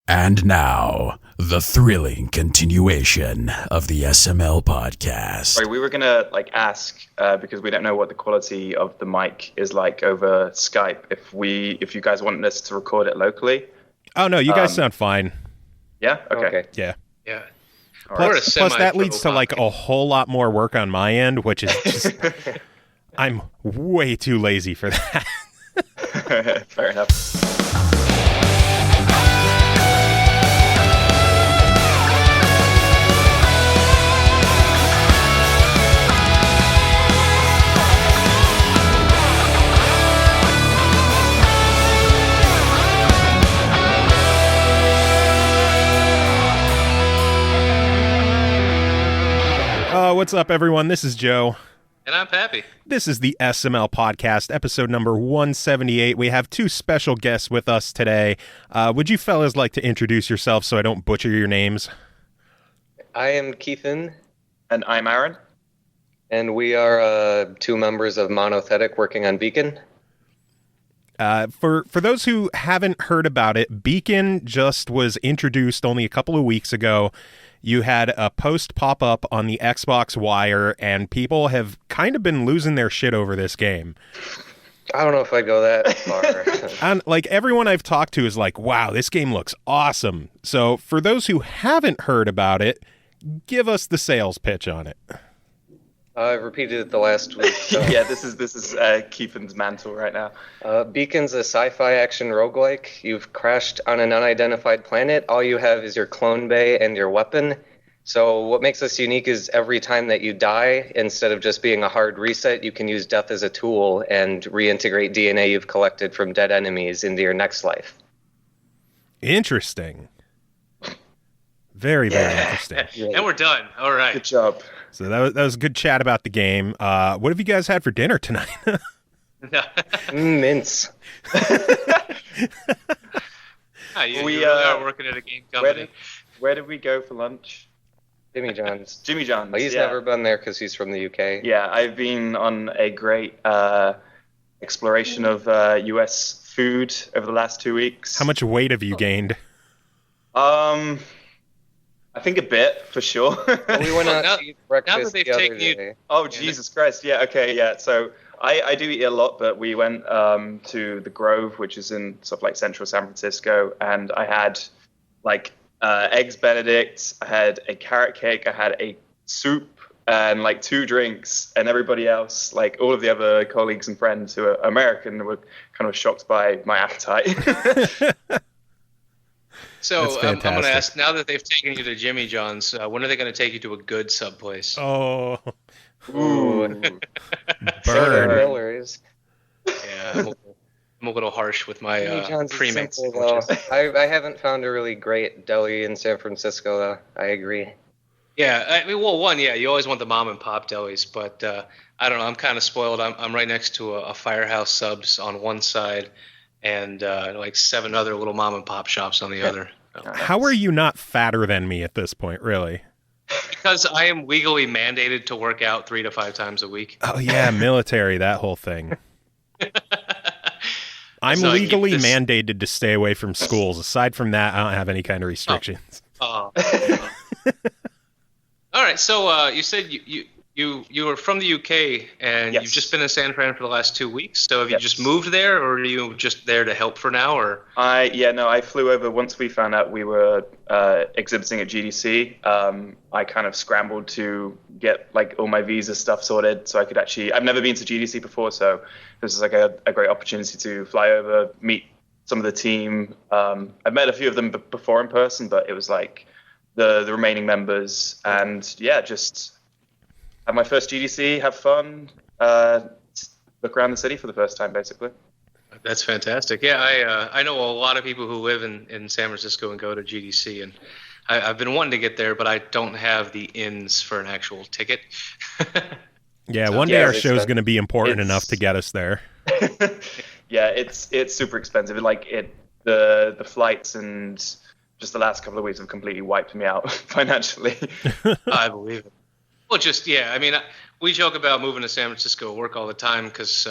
And now, the thrilling continuation of the SML podcast. Sorry, we were going to ask, because we don't know what the quality of the mic is like over Skype, if you guys wanted us to record it locally. Oh, no, you guys sound fine. Yeah? Okay. Yeah. Yeah. Plus that leads to a whole lot more work on my end, which is just, I'm way too lazy for that. Fair enough. What's up, everyone? This is Joe. And I'm Pappy. This is the SML podcast, episode number 178. We have two special guests with us today. Would you fellas like to introduce yourselves so I don't butcher your names? I am Kiefen. And I'm Arran. And we are two members of Monothetic working on Beacon. For those who haven't heard about it, Beacon just was introduced only a couple of weeks ago. You had a post pop up on the Xbox Wire, and people have kind of been losing their shit over this game. I don't know if I'd go that far. And everyone I've talked to is like, wow, this game looks awesome. So for those who haven't heard about it, give us the sales pitch on it. I repeated it the last week. So. Yeah, this is Kiefen's mantle right now. Beacon's a sci-fi action roguelike. You've crashed on an unidentified planet. All you have is your clone bay and your weapon. So what makes this unique is every time that you die, instead of just being a hard reset, you can use death as a tool and reintegrate DNA you've collected from dead enemies into your next life. Interesting. Very, very interesting. And we're done. All right. Good job. So that was a good chat about the game. What have you guys had for dinner tonight? Mince. You really are working at a game company. Where did we go for lunch? Jimmy John's. Jimmy John's. He's never been there because he's from the UK. Yeah, I've been on a great exploration of US food over the last 2 weeks. How much weight have you gained? I think a bit, for sure. We went out to eat breakfast now that they've the other taken day. Oh, Jesus Christ. Yeah, okay, yeah. So I do eat a lot, but we went to the Grove, which is in sort of central San Francisco, and I had eggs Benedict, I had a carrot cake, I had a soup, and 2 drinks, and everybody else, all of the other colleagues and friends who are American were kind of shocked by my appetite. So I'm going to ask, now that they've taken you to Jimmy John's, when are they going to take you to a good sub place? Oh. Ooh. Burn. Yeah, I'm a little harsh with my pre-mix. I haven't found a really great deli in San Francisco, though. I agree. Yeah, you always want the mom and pop delis, but I don't know, I'm kind of spoiled. I'm right next to a Firehouse Subs on one side, and 7 other little mom and pop shops on the other. How are you not fatter than me at this point, really? Because I am legally mandated to work out 3 to 5 times a week. Oh yeah, military, that whole thing. I'm legally mandated to stay away from schools. Aside from that, I don't have any kind of restrictions. All right, so you said you were from the UK, and yes. You've just been in San Fran for the last 2 weeks. So have you just moved there, or are you just there to help for now? Or I flew over once we found out we were exhibiting at GDC. I kind of scrambled to get all my visa stuff sorted so I could actually. I've never been to GDC before, so this is a great opportunity to fly over, meet some of the team. I've met a few of them before in person, but it was the remaining members, and just have my first GDC, have fun, look around the city for the first time, basically. That's fantastic. Yeah, I know a lot of people who live in San Francisco and go to GDC, and I've been wanting to get there, but I don't have the ins for an actual ticket. Yeah, one day our show's going to be important enough to get us there. Yeah, it's super expensive. The flights and just the last couple of weeks have completely wiped me out financially. I believe it. Well, we joke about moving to San Francisco at work all the time because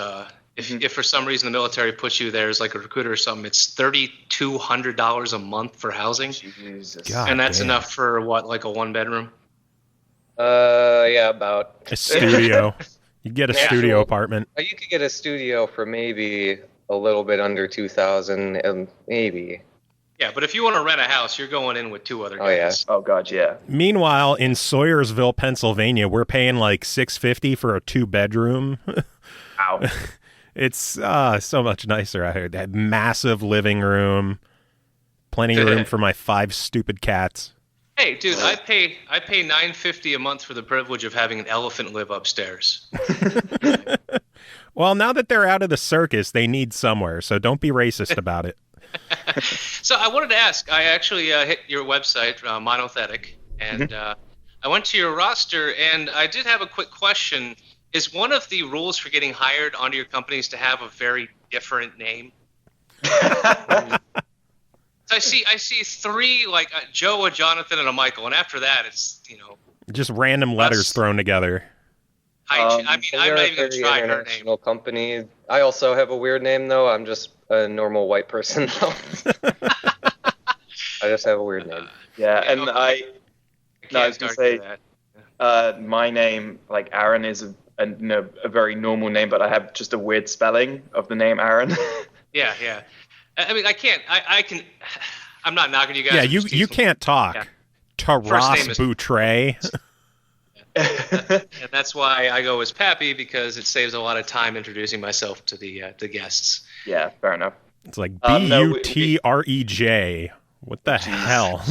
If for some reason the military puts you there as like a recruiter or something, it's $3,200 a month for housing. Jesus. God and that's damn. enough for what, like a 1-bedroom? Yeah, about. A studio. You get a studio apartment. You could get a studio for maybe a little bit under 2,000, maybe. Yeah, but if you want to rent a house, you're going in with 2 other Oh, yeah. guys. Oh god, yeah. Meanwhile, in Sayersville, Pennsylvania, we're paying like $650 for a 2-bedroom. Wow. It's so much nicer out here. That massive living room, plenty of room for my 5 stupid cats. Hey, dude, I pay $950 a month for the privilege of having an elephant live upstairs. Well, now that they're out of the circus, they need somewhere, so don't be racist about it. So I wanted to ask. I actually hit your website, Monothetic, and I went to your roster, and I did have a quick question. Is one of the rules for getting hired onto your company is to have a very different name? So I see 3, like a Joe, a Jonathan, and a Michael, and after that, it's Just random letters thrown together. I mean, I'm We're not a even gonna very try her name. international company. I also have a weird name, though. I'm just a normal white person, though. I just have a weird name. Yeah, Yeah, and okay. I I was gonna can't say, argue that. my name, like Arran, is a very normal name, but I have just a weird spelling of the name Arran. Yeah. I mean, I can't. I can. I'm not knocking you guys. Yeah, I'm you just you teasing. can't talk. Yeah. Taras First name is- Boutray. And that's why I go as Pappy, because it saves a lot of time introducing myself to the guests. Yeah, fair enough. It's like No, Butrej. What the hell?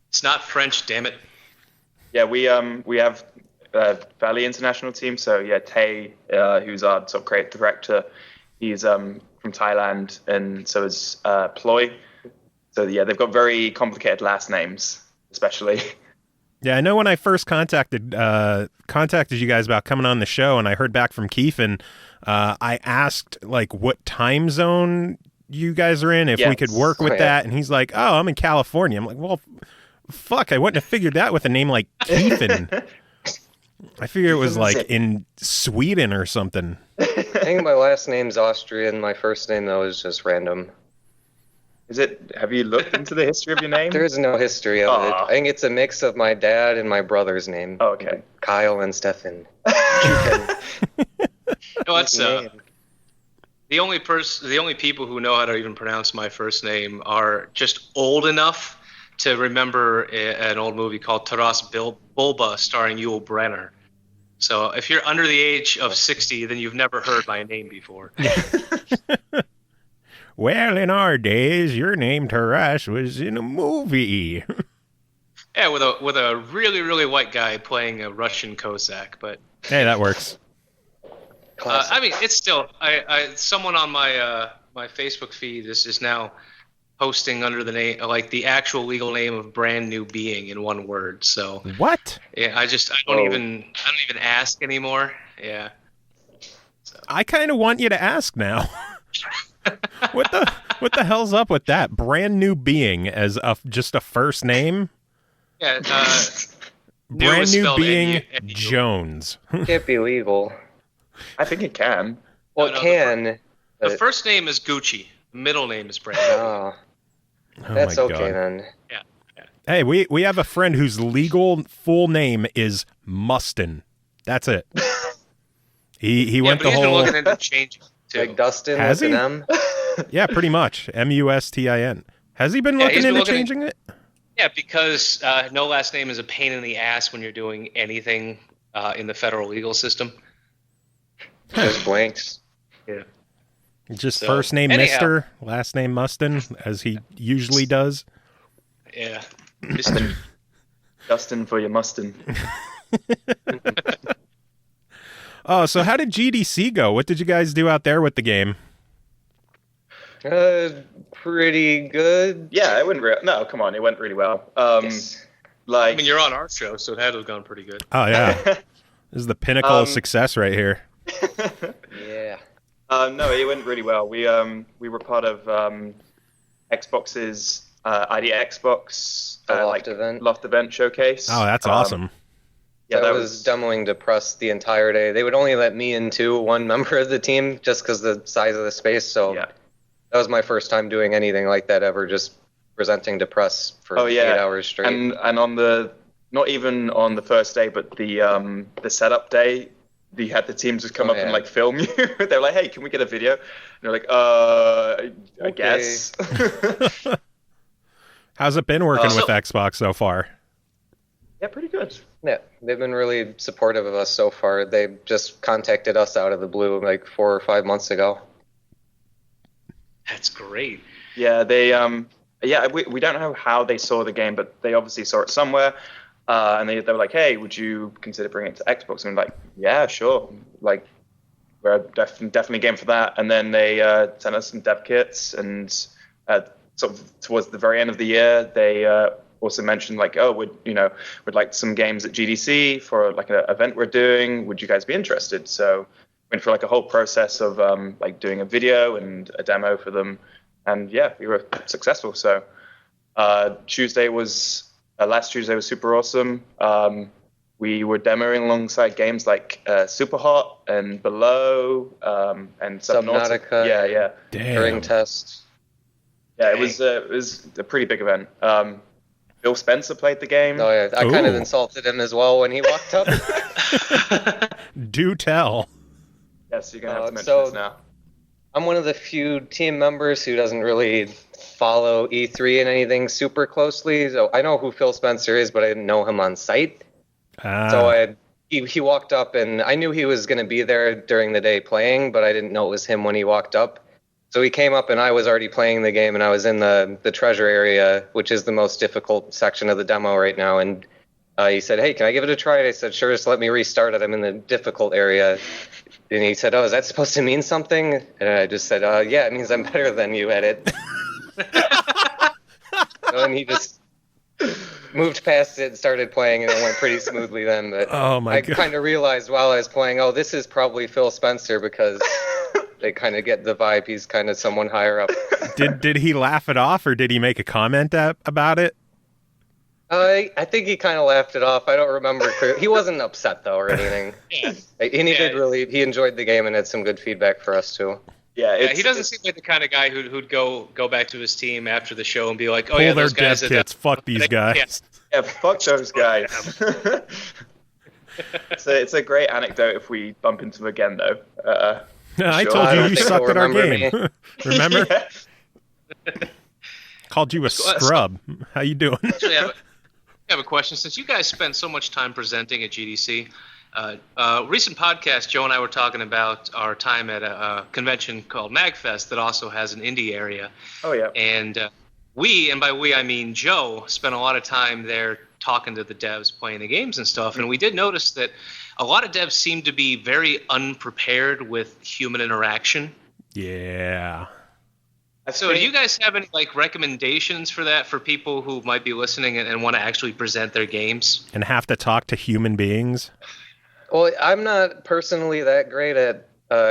It's not French, damn it. Yeah, we have a fairly international team. So yeah, Tay, who's our sort of creative director, he's from Thailand, and so is Ploy. So yeah, they've got very complicated last names, especially. Yeah, I know when I first contacted you guys about coming on the show, and I heard back from Kiefen, I asked like what time zone you guys are in, if we could work with that, and he's like, "Oh, I'm in California." I'm like, "Well, fuck, I wouldn't have figured that with a name like Kiefen." I figured it was like in Sweden or something. I think my last name's Austrian. My first name, though, is just random. Is it? Have you looked into the history of your name? There is no history of it. I think it's a mix of my dad and my brother's name. Oh, okay. Kyle and Stefan. No, that's the only people who know how to even pronounce my first name are just old enough to remember an old movie called Taras Bulba starring Yul Brynner. So if you're under the age of 60, then you've never heard my name before. Well, in our days, your name Taras was in a movie. Yeah, with a really, really white guy playing a Russian Cossack, but Hey, that works. I mean, it's still someone on my my Facebook feed is now posting under the name, like the actual legal name of Brand New Being in one word. So What? yeah, I don't even ask anymore. Yeah. So. I kind of want you to ask now. What the hell's up with that? Brand New Being as just a first name? Yeah. Brand New spelled Being N-U. Jones. Can't be legal. I think it can. Well, No, it can. The first name is Gucci. The middle name is Brand New. Oh, Oh that's my okay God. then. Yeah. Hey, we have a friend whose legal full name is Mustin. That's it. He went but the he's been whole looking into changing too. Like Dustin Has with he? an M? Yeah, pretty much. Mustin. Has he been looking he's been into looking changing it? Yeah, because no last name is a pain in the ass when you're doing anything in the federal legal system. Just blanks. Yeah. Just So, first name anyhow. Mr., last name Mustin, as he usually does. Yeah. Mr. Dustin for your Mustin. Oh, so how did GDC go? What did you guys do out there with the game? Pretty good. Yeah, it went no, come on, it went really well. Yes. Like, I mean, you're on our show, so it had to have gone pretty good. Oh, yeah. This is the pinnacle of success right here. Yeah. no, it went really well. We were part of Xbox's ID Xbox The Loft event. Loft event showcase. Oh, that's awesome. Yeah, that was demoing Depress the entire day. They would only let me in too, one member of the team, just because the size of the space. So yeah. that was my first time doing anything like that ever, just presenting Depress for 8 hours straight. And on the, not even on the first day, but the setup day, you had the teams just come up and like film you. They're like, hey, can we get a video? And they're like, I guess. How's it been working with Xbox so far? Yeah, pretty good. Yeah, they've been really supportive of us so far. They just contacted us out of the blue like 4 or 5 months ago. That's great. Yeah, they we don't know how they saw the game, but they obviously saw it somewhere. And they were like, hey, would you consider bringing it to Xbox? And we're like, yeah, sure. Like, we're definitely game for that. And then they sent us some dev kits, and sort of towards the very end of the year, they also mentioned like, oh, we'd like some games at GDC for like an event we're doing. Would you guys be interested? So went for like a whole process of like doing a video and a demo for them. And yeah, we were successful. So last Tuesday was super awesome. We were demoing alongside games like Superhot and Below and Subnautica. Yeah. Turing Test. Yeah, it was a pretty big event. Bill Spencer played the game. Oh yeah, I kind of insulted him as well when he walked up. Do tell. Yes, you're gonna have to mention this now. I'm one of the few team members who doesn't really follow E3 and anything super closely. So I know who Phil Spencer is, but I didn't know him on site. So he walked up, and I knew he was going to be there during the day playing, but I didn't know it was him when he walked up. So he came up, and I was already playing the game, and I was in the treasure area, which is the most difficult section of the demo right now. And he said, hey, can I give it a try? I said, sure, just let me restart it. I'm in the difficult area. And he said, oh, is that supposed to mean something? And I just said, yeah, it means I'm better than you at it. And he just moved past it and started playing, and it went pretty smoothly then. But I kind of realized while I was playing, oh, this is probably Phil Spencer, because they kind of get the vibe he's kind of someone higher up. Did he laugh it off, or did he make a comment about it? I think he kind of laughed it off. I don't remember clearly. He wasn't upset though or anything. He enjoyed the game and had some good feedback for us too. Yeah, he doesn't seem like the kind of guy who'd go back to his team after the show and be like, oh pull yeah, their those guys dev kits. Fuck these guys. Yeah, fuck those guys. It's a great anecdote if we bump into them again though. I told you sucked at our game. Remember? Called you a scrub. How you doing? Actually, I have a question. Since you guys spent so much time presenting at GDC, recent podcast, Joe and I were talking about our time at a convention called MagFest that also has an indie area. Oh, yeah. And by we I mean Joe, spent a lot of time there talking to the devs, playing the games and stuff. And we did notice that a lot of devs seem to be very unprepared with human interaction. Yeah. So do you guys have any recommendations for that for people who might be listening and want to actually present their games? And have to talk to human beings? Well, I'm not personally that great at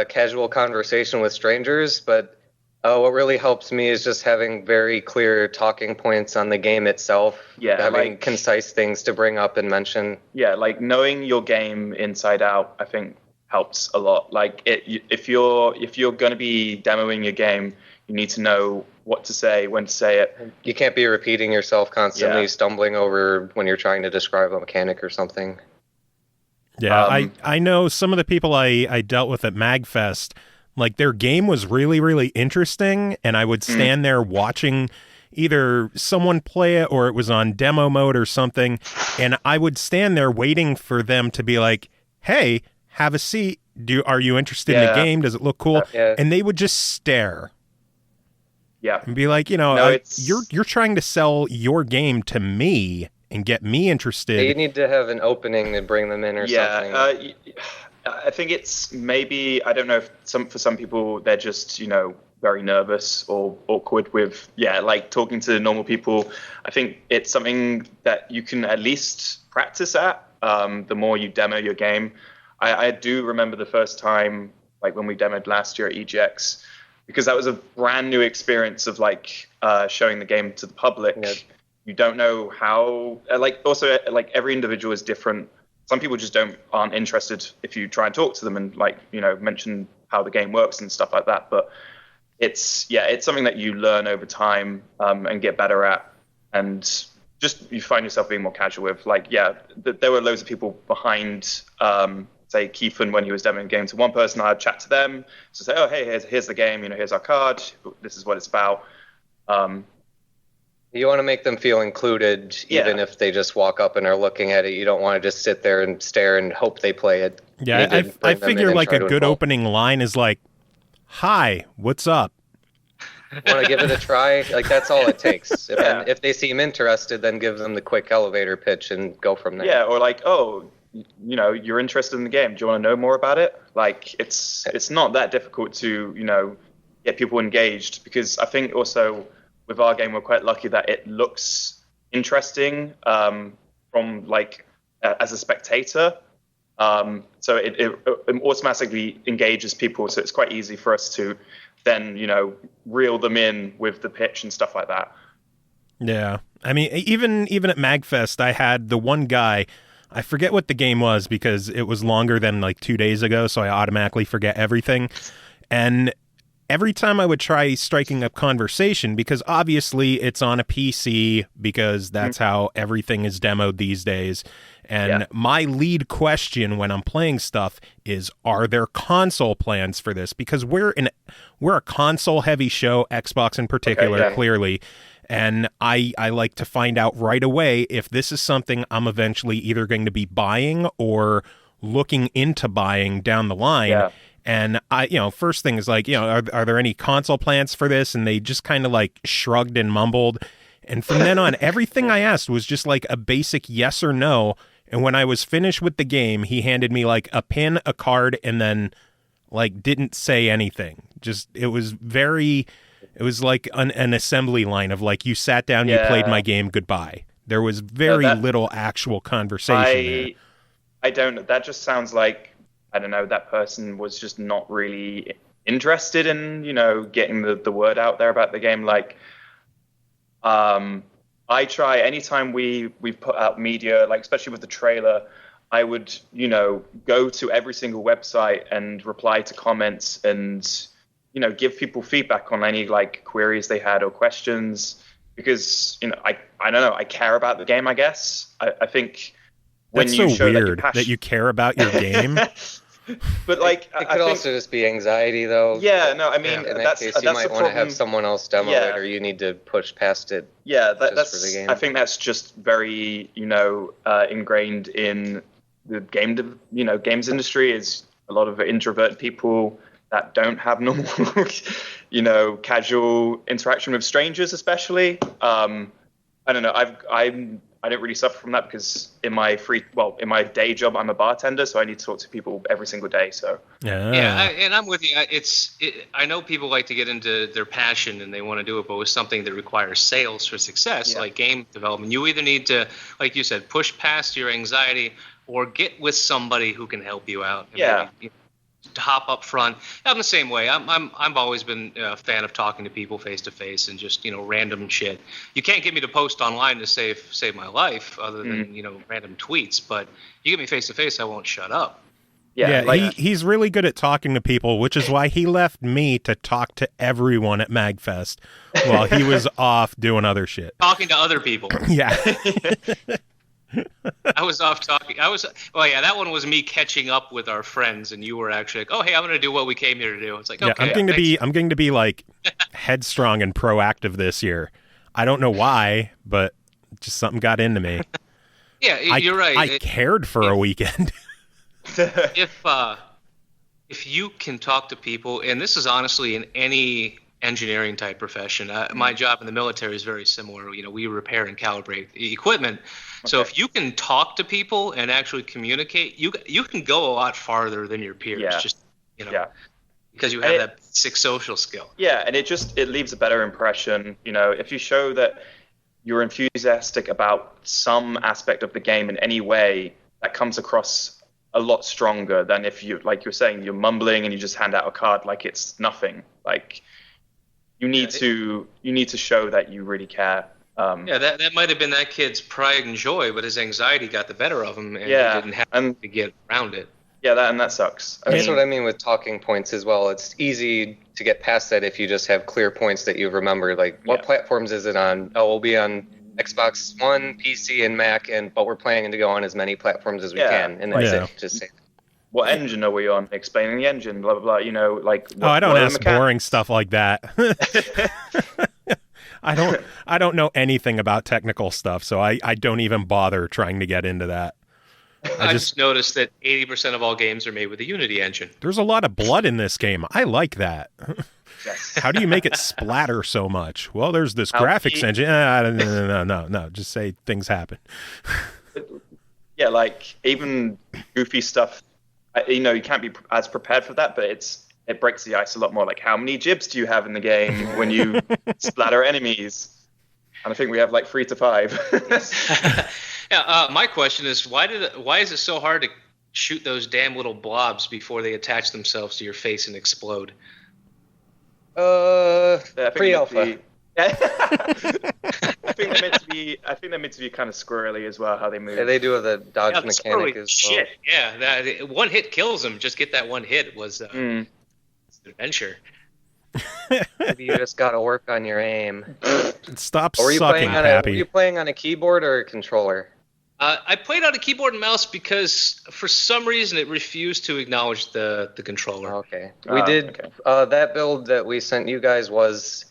casual conversation with strangers, but what really helps me is just having very clear talking points on the game itself. Yeah, having concise things to bring up and mention. Yeah, knowing your game inside out, I think helps a lot. If you're going to be demoing your game, you need to know what to say, when to say it. You can't be repeating yourself constantly, stumbling over when you're trying to describe a mechanic or something. Yeah, I know some of the people I dealt with at MagFest, their game was really, really interesting, and I would stand there watching either someone play it or it was on demo mode or something, and I would stand there waiting for them to be like, hey, have a seat. Are you interested in the game? Does it look cool? And they would just stare. Yeah. And be like, you're trying to sell your game to me and get me interested. You need to have an opening to bring them in or something. I think it's maybe, I don't know if for some people they're just, very nervous or awkward with, talking to normal people. I think it's something that you can at least practice at the more you demo your game. I do remember the first time, when we demoed last year at EGX, because that was a brand new experience of showing the game to the public. Yeah. You don't know how, also every individual is different. some people just aren't interested if you try and talk to them and like, mention how the game works and stuff like that. But it's something that you learn over time and get better at, and just you find yourself being more casual with. Like, there were loads of people behind, say, Kiefen when he was demoing the game to one person. I'd chat to them to say, oh, hey, here's the game. Here's our card. This is what it's about. You want to make them feel included, even if they just walk up and are looking at it. You don't want to just sit there and stare and hope they play it. Yeah, I figure like a good opening line is like, "Hi, what's up?" Want to give it a try? Like, that's all it takes. If they seem interested, then give them the quick elevator pitch and go from there. Yeah, or like, oh, you're interested in the game. Do you want to know more about it? Like, it's not that difficult to, get people engaged, because I think also with our game, we're quite lucky that it looks interesting from like as a spectator. So it automatically engages people. So it's quite easy for us to then, reel them in with the pitch and stuff like that. Yeah. I mean, even at MagFest, I had the one guy, I forget what the game was because it was longer than like 2 days ago, so I automatically forget everything. And every time I would try striking up conversation, because obviously it's on a PC because that's how everything is demoed these days. And my lead question when I'm playing stuff is, are there console plans for this? Because we're a console heavy show, Xbox in particular, clearly. And I like to find out right away if this is something I'm eventually either going to be buying or looking into buying down the line. Yeah. And first thing is like, are there any console plans for this? And they just kind of like shrugged and mumbled. And from then on, everything I asked was just like a basic yes or no. And when I was finished with the game, he handed me like a pin, a card, and then like didn't say anything. Just, it was like an assembly line of like, you sat down, you played my game, goodbye. There was very little actual conversation there. That just sounds like, I don't know, that person was just not really interested in, getting the word out there about the game. Like, I try, anytime we've put out media, like especially with the trailer, I would, go to every single website and reply to comments and, give people feedback on any like queries they had or questions, because, I don't know, I care about the game, I guess. I think when that's you so show weird that you care about your game. But like, it could also just be anxiety, though. Yeah, no, I mean, in that case, you might want to have someone else demo it, or you need to push past it. Yeah, that's for the game. I think that's just very, ingrained in the games industry. Is a lot of introverted people that don't have normal, casual interaction with strangers, especially. I don't know. I don't really suffer from that because in my day job, I'm a bartender, so I need to talk to people every single day. So and I'm with you. I know people like to get into their passion and they want to do it, but with something that requires sales for success, like game development, you either need to, like you said, push past your anxiety or get with somebody who can help you out. And maybe, to hop up front. I'm the same way. I've always been a fan of talking to people face to face and just random shit. You can't get me to post online to save my life, other than random tweets. But you get me face to face, I won't shut up. Yeah, he's really good at talking to people, which is why he left me to talk to everyone at MagFest while he was off doing other shit. Talking to other people. Yeah. I was off talking. That one was me catching up with our friends, and you were actually like, "Oh, hey, I'm going to do what we came here to do." It's like, okay, I'm going to be like headstrong and proactive this year. I don't know why, but just something got into me. Yeah, you're right. I cared for a weekend. If you can talk to people, and this is honestly in any engineering type profession, my job in the military is very similar. We repair and calibrate equipment. So if you can talk to people and actually communicate, you can go a lot farther than your peers. Because you have that basic social skill. Yeah, and it leaves a better impression. If you show that you're enthusiastic about some aspect of the game in any way, that comes across a lot stronger than if you, like you're saying, you're mumbling and you just hand out a card like it's nothing. Like you need to show that you really care. Yeah, that might have been that kid's pride and joy, but his anxiety got the better of him, and he didn't have to get around it. Yeah, that sucks. That's what I mean with talking points as well. It's easy to get past that if you just have clear points that you remember. Like, what platforms is it on? Oh, we'll be on Xbox One, PC, and Mac, but we're planning to go on as many platforms as we can. And that's it. Just say what engine are we on? Explaining the engine, blah, blah, blah. Like, I don't ask boring stuff like that. I don't know anything about technical stuff, so I don't even bother trying to get into that. I just noticed that 80% of all games are made with the Unity engine. There's a lot of blood in this game. I like that. Yes. How do you make it splatter so much? Well, there's this graphics engine. No. Just say things happen. Yeah, like even goofy stuff. You can't be as prepared for that, but it breaks the ice a lot more. Like, how many jibs do you have in the game when you splatter enemies? And I think we have like 3 to 5. Yeah, my question is, why is it so hard to shoot those damn little blobs before they attach themselves to your face and explode? Pre-alpha. I think they're meant to be kind of squirrely as well, how they move. Yeah, they do the dodge mechanic as well. Shit. Yeah, one hit kills them. Just get that one hit was an adventure. Maybe you just got to work on your aim. Stop sucking, Pappy. Were you playing on a keyboard or a controller? I played on a keyboard and mouse because for some reason it refused to acknowledge the controller. Okay. We did that build that we sent you guys was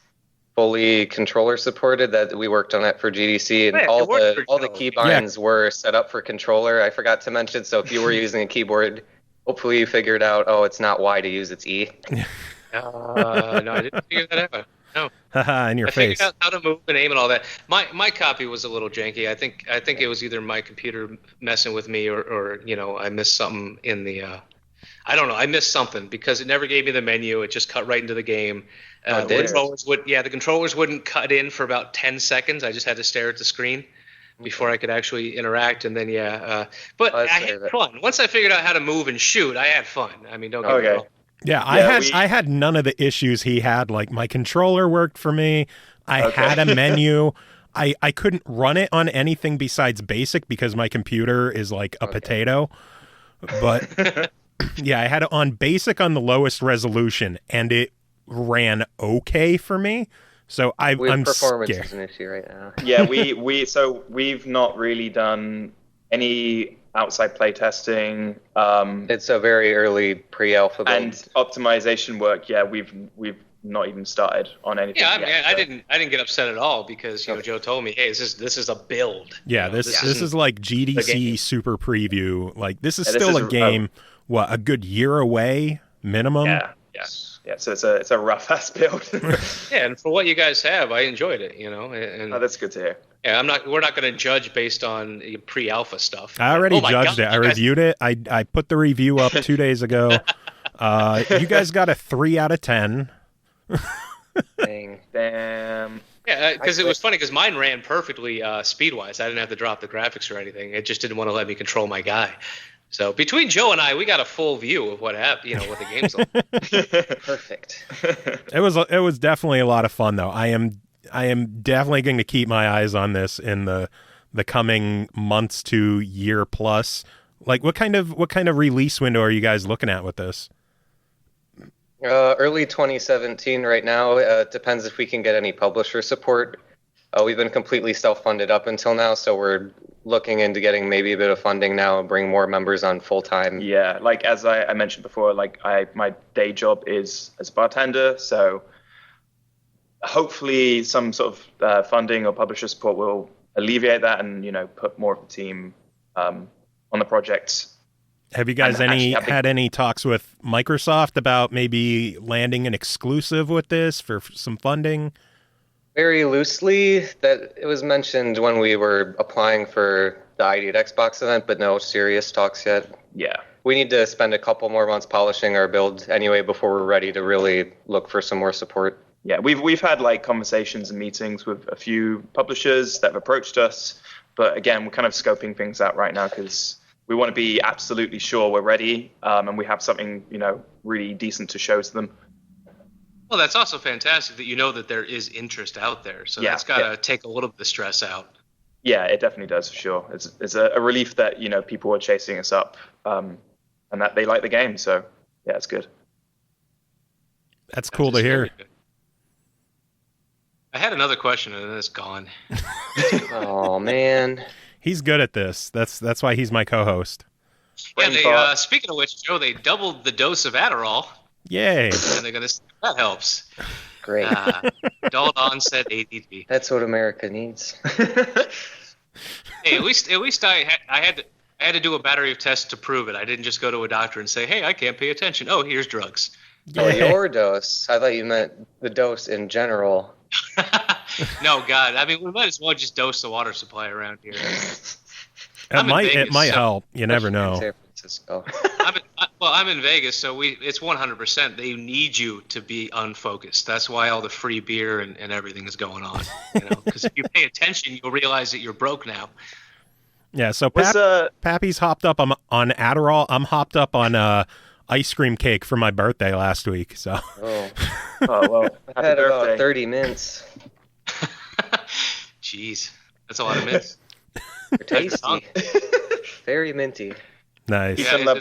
fully controller supported. That we worked on that for GDC, and all the keybinds were set up for controller. I forgot to mention, so if you were using a keyboard, hopefully you figured out, it's not Y to use, it's E. No, I didn't figure that out. No. In your face. I figured out how to move and aim and all that. My copy was a little janky. I think it was either my computer messing with me or I missed something in the I don't know. I missed something because it never gave me the menu. It just cut right into the game. The controllers wouldn't cut in for about 10 seconds. I just had to stare at the screen before I could actually interact. And then but I had fun. Once I figured out how to move and shoot, I had fun. I mean, don't get me wrong. Yeah, I had none of the issues he had. Like, my controller worked for me. I had a menu. I couldn't run it on anything besides basic because my computer is like a potato. But yeah, I had it on basic on the lowest resolution, and it ran okay for me. So I'm performance scared. Is an issue right now. Yeah, we've not really done any outside play testing. It's a very early pre-alpha build. And optimization work. Yeah, we've not even started on anything. Yeah, yet, I didn't get upset at all because Joe told me, hey, this is a build. Yeah, this is like GDC super preview. Like, this is still a game. A good year away minimum. Yeah. So it's a rough ass build. Yeah, and for what you guys have, I enjoyed it. And that's good to hear. Yeah, we're not going to judge based on pre-alpha stuff. I already judged it. I reviewed it. I put the review up 2 days ago. You guys got a 3 out of 10. Damn. Yeah, because it was funny because mine ran perfectly speed-wise. I didn't have to drop the graphics or anything. It just didn't want to let me control my guy. So between Joe and I, we got a full view of what happened. What the game's like. Perfect. It was definitely a lot of fun, though. I am definitely going to keep my eyes on this in the coming months to year plus. Like, what kind of release window are you guys looking at with this? Early 2017 right now. It depends if we can get any publisher support. We've been completely self-funded up until now, so we're looking into getting maybe a bit of funding now and bring more members on full-time. Yeah, like as I mentioned before, like my day job is as a bartender, so hopefully some sort of funding or publisher support will alleviate that and put more of the team on the project. Have you guys had any talks with Microsoft about maybe landing an exclusive with this for some funding? Very loosely, that it was mentioned when we were applying for the ID at Xbox event, but no serious talks yet. Yeah. We need to spend a couple more months polishing our build anyway before we're ready to really look for some more support. Yeah, we've had like conversations and meetings with a few publishers that have approached us, but again, we're kind of scoping things out right now because we want to be absolutely sure we're ready and we have something really decent to show to them. Well, that's also fantastic that you know that there is interest out there. So that's got to take a little bit of stress out. Yeah, it definitely does for sure. It's a relief that people are chasing us up, and that they like the game. So yeah, it's good. That's cool to hear. I had another question and then it's gone. Oh man, he's good at this. That's why he's my co-host. Yeah, speaking of which, Joe, they doubled the dose of Adderall. Yay! And they're gonna. That helps. Great. Adult onset ADD. That's what America needs. Hey, at least I had to do a battery of tests to prove it. I didn't just go to a doctor and say, "Hey, I can't pay attention." Oh, here's drugs. Oh, your dose. I thought you meant the dose in general. No, God. I mean, we might as well just dose the water supply around here. It might help. You never know. San Francisco. I'm in Vegas, so it's 100%. They need you to be unfocused. That's why all the free beer and everything is going on. Because if you pay attention, you'll realize that you're broke now. Yeah. So Pappy's hopped up on Adderall. I'm hopped up on ice cream cake for my birthday last week. So. Oh well. I had about 30 mints. Jeez, that's a lot of mints. They're tasty. Very minty. Nice. Yeah,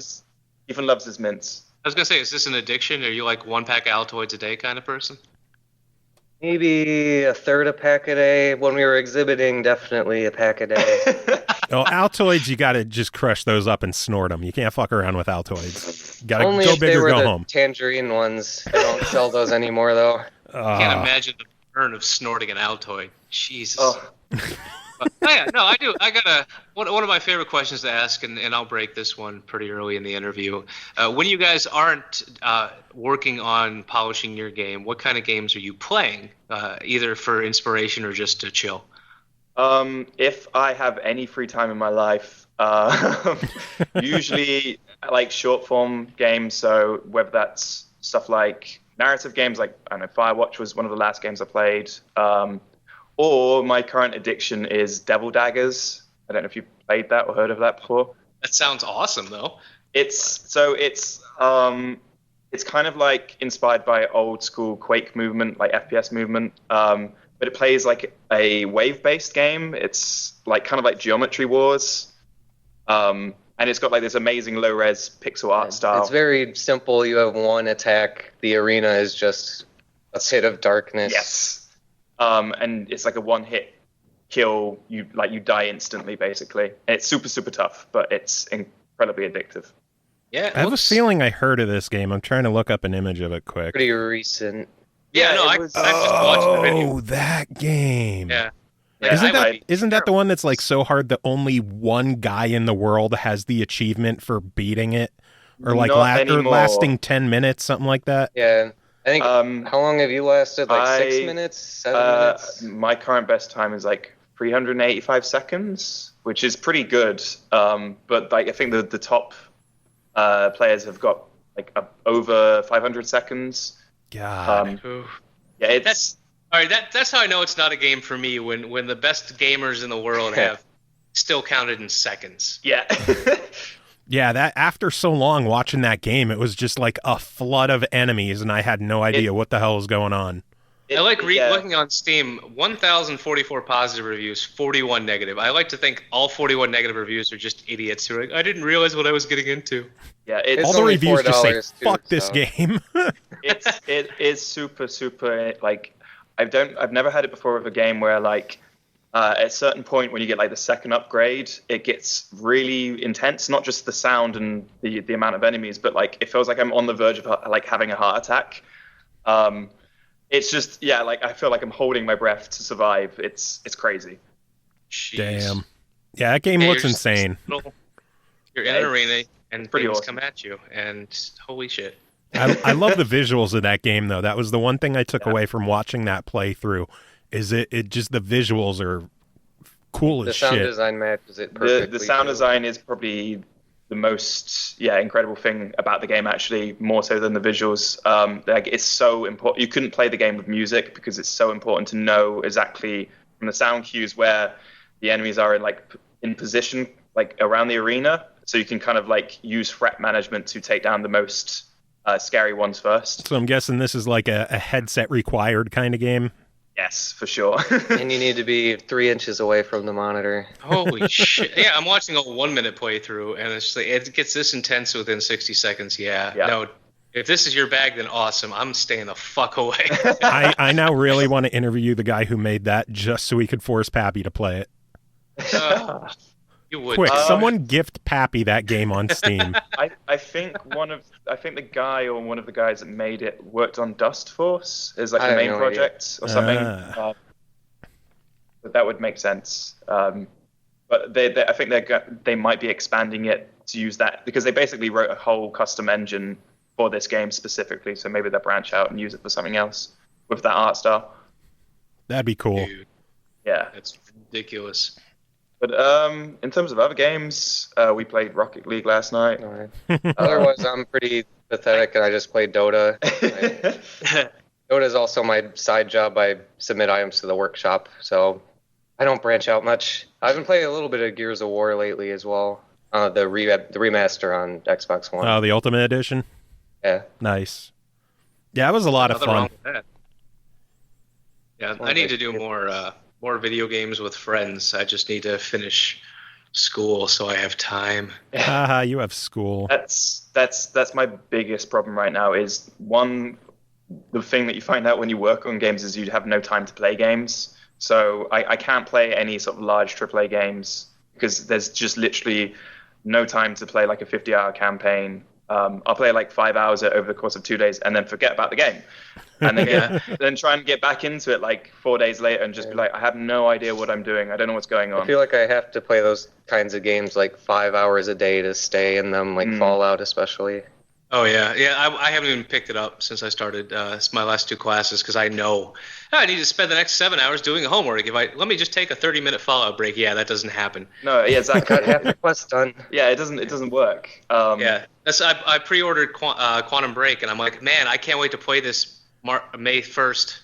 Ethan loves his mints. I was gonna say, is this an addiction? Are you like 1 pack of Altoids a day kind of person? Maybe a third a pack a day. When we were exhibiting, definitely a pack a day. Oh, Altoids, you got to just crush those up and snort them. You can't fuck around with Altoids. You got to Only go if big they or were go the home. tangerine ones. They don't sell those anymore, though. I can't imagine the burn of snorting an Altoid. Jesus. Oh. I do. I got one of my favorite questions to ask, and I'll break this one pretty early in the interview. When you guys aren't working on polishing your game, what kind of games are you playing, either for inspiration or just to chill? If I have any free time in my life, usually I like short form games. So whether that's stuff like narrative games, like I don't know, Firewatch was one of the last games I played. Or my current addiction is Devil Daggers. I don't know if you've played that or heard of that before. That sounds awesome, though. It's kind of like inspired by old school Quake movement, like FPS movement. But it plays like a wave-based game. It's like kind of like Geometry Wars. And it's got like this amazing low-res pixel art style. It's very simple. You have one attack. The arena is just a pit of darkness. Yes. And it's like a one-hit kill. You die instantly, basically. And it's super, super tough, but it's incredibly addictive. Yeah, I have a feeling I heard of this game. I'm trying to look up an image of it quick. Pretty recent. Yeah, no, I just watched the video. Oh, that game. Yeah. Isn't that the one that's like so hard that only one guy in the world has the achievement for beating it, or like lasting 10 minutes, something like that? Yeah. I think, how long have you lasted? Like 6 minutes? 7 minutes? My current best time is like 385 seconds, which is pretty good. But like I think the top players have got like over 500 seconds. God. Yeah, it's... All right, that's how I know it's not a game for me, when the best gamers in the world have still counted in seconds. Yeah. Yeah, that after so long watching that game, it was just like a flood of enemies, and I had no idea what the hell was going on. I like looking on Steam, 1,044 positive reviews, 41 negative. I like to think all 41 negative reviews are just idiots who are like, I didn't realize what I was getting into. Yeah, all the reviews just say, fuck this game. It is super, super, like, I've never had it before with a game where, like, at a certain point when you get like the second upgrade, it gets really intense. Not just the sound and the amount of enemies, but like it feels like I'm on the verge of like having a heart attack. It's just like I feel like I'm holding my breath to survive. It's crazy. Jeez. Damn. Yeah, that game looks insane. You're in an arena and pretty things awesome. come at you, and holy shit. I love the visuals of that game though. That was the one thing I took away from watching that playthrough. Is it just the visuals are cool as shit. The sound design matches it perfectly. The sound design is probably the most incredible thing about the game, actually, more so than the visuals. Like it's so important. You couldn't play the game with music because it's so important to know exactly from the sound cues where the enemies are in position like around the arena, so you can kind of like use threat management to take down the most scary ones first. So I'm guessing this is like a headset required kind of game. Yes, for sure. And you need to be 3 inches away from the monitor. Holy shit! Yeah, I'm watching a 1 minute playthrough, and it's like it gets this intense within 60 seconds. Yeah. No, if this is your bag, then awesome. I'm staying the fuck away. I now really want to interview the guy who made that just so we could force Pappy to play it. You would. Quick, someone gift Pappy that game on Steam. I think the guy or one of the guys that made it worked on Dust Force as like the main project or something. But that would make sense. But I think they might be expanding it to use that because they basically wrote a whole custom engine for this game specifically. So maybe they'll branch out and use it for something else with that art style. That'd be cool. Dude, yeah, that's ridiculous. But in terms of other games, we played Rocket League last night. All right. Otherwise, I'm pretty pathetic, and I just played Dota. Dota is also my side job. I submit items to the workshop, so I don't branch out much. I've been playing a little bit of Gears of War lately as well. The remaster on Xbox One. Oh, the Ultimate Edition? Yeah. Nice. Yeah, it was a lot of fun. Wrong with that. Yeah, I need to do more video games with friends. I just need to finish school so I have time. Haha, you have school. That's my biggest problem right now is the thing that you find out when you work on games is you have no time to play games. So I can't play any sort of large AAA games because there's just literally no time to play like a 50-hour campaign. I'll play like 5 hours over the course of 2 days and then forget about the game. And then then try and get back into it like 4 days later and just be like, I have no idea what I'm doing. I don't know what's going on. I feel like I have to play those kinds of games like 5 hours a day to stay in them, like Fallout especially. Oh, yeah. I haven't even picked it up since I started my last 2 classes because I know I need to spend the next 7 hours doing homework. Let me just take a 30-minute Fallout break. Yeah, that doesn't happen. No, yeah, exactly. Got half the quest done. Yeah, it doesn't work. Yeah, I pre-ordered Quantum Break, and I'm like, man, I can't wait to play this May 1st.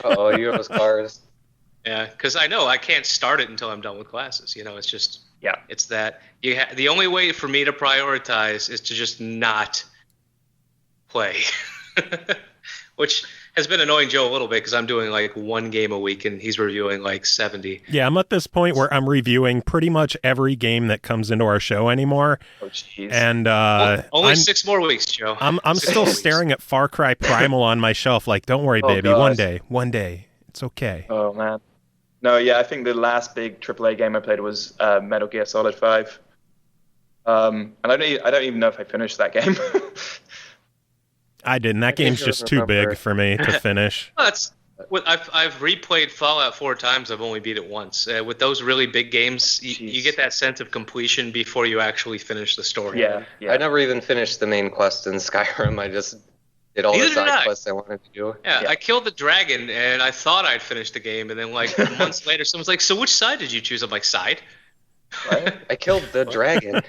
Oh, you have those cars. Yeah, because I know I can't start it until I'm done with classes. It's just... Yeah, it's that the only way for me to prioritize is to just not play, which has been annoying Joe a little bit because I'm doing like 1 game a week and he's reviewing like 70. Yeah, I'm at this point where I'm reviewing pretty much every game that comes into our show anymore. Oh, jeez. And only 6 more weeks, Joe. I'm still staring at Far Cry Primal on my shelf. Like, don't worry, baby. God. One day, it's okay. Oh man. No, yeah, I think the last big AAA game I played was Metal Gear Solid 5. And I don't even know if I finished that game. I didn't. That game's just too big for me to finish. I've replayed Fallout 4 times. I've only beat it once. With those really big games, you get that sense of completion before you actually finish the story. Yeah. I never even finished the main quest in Skyrim. I just did all the side quests I wanted to do. Yeah, I killed the dragon, and I thought I'd finished the game, and then like months later, someone's like, "So which side did you choose?" I'm like, "Side." What? I killed the dragon.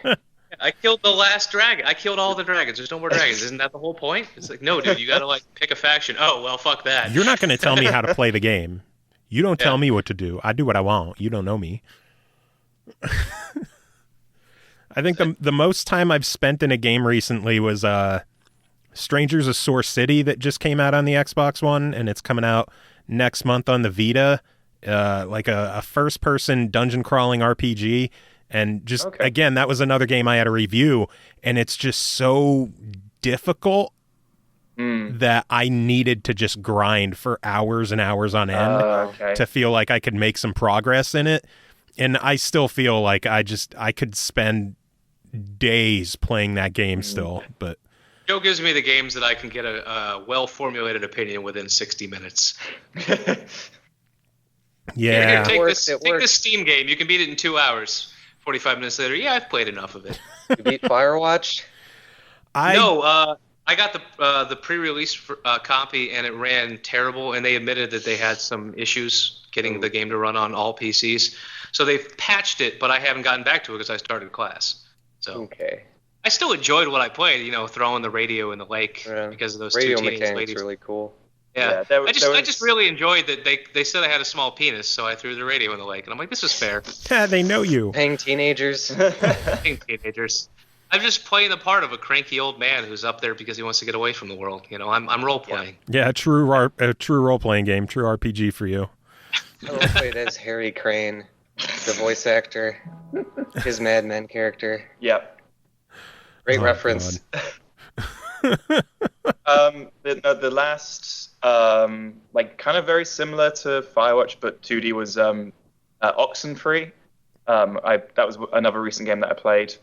I killed the last dragon. I killed all the dragons. There's no more dragons. Isn't that the whole point? It's like, no, dude, you gotta like pick a faction. Oh, well, fuck that. You're not gonna tell me how to play the game. You don't tell me what to do. I do what I want. You don't know me. I think the most time I've spent in a game recently was Strangers of Source City that just came out on the Xbox One, and it's coming out next month on the Vita. Like a first-person dungeon-crawling RPG. And just, again, that was another game I had to review, and it's just so difficult that I needed to just grind for hours and hours on end to feel like I could make some progress in it. And I still feel like I could spend days playing that game still, but... Joe gives me the games that I can get a well-formulated opinion within 60 minutes. Yeah. Take this Steam game. You can beat it in 2 hours. 45 minutes later, I've played enough of it. You beat Firewatch? I got the pre-release copy, and it ran terrible, and they admitted that they had some issues getting the game to run on all PCs. So they've patched it, but I haven't gotten back to it because I started class. So okay. I still enjoyed what I played, throwing the radio in the lake because of those radio two teenage mechanics ladies. Really cool. Yeah, I just really enjoyed that they said I had a small penis, so I threw the radio in the lake, and I'm like, this is fair. Yeah, they know you. Paying teenagers. Paying teenagers. I'm just playing the part of a cranky old man who's up there because he wants to get away from the world. You know, I'm role playing. Yeah, a true role playing game, true RPG for you. I role played as Harry Crane, the voice actor, his Mad Men character. Yep. Great reference. The last, like, kind of very similar to Firewatch, but 2D was Oxenfree. That was another recent game that I played.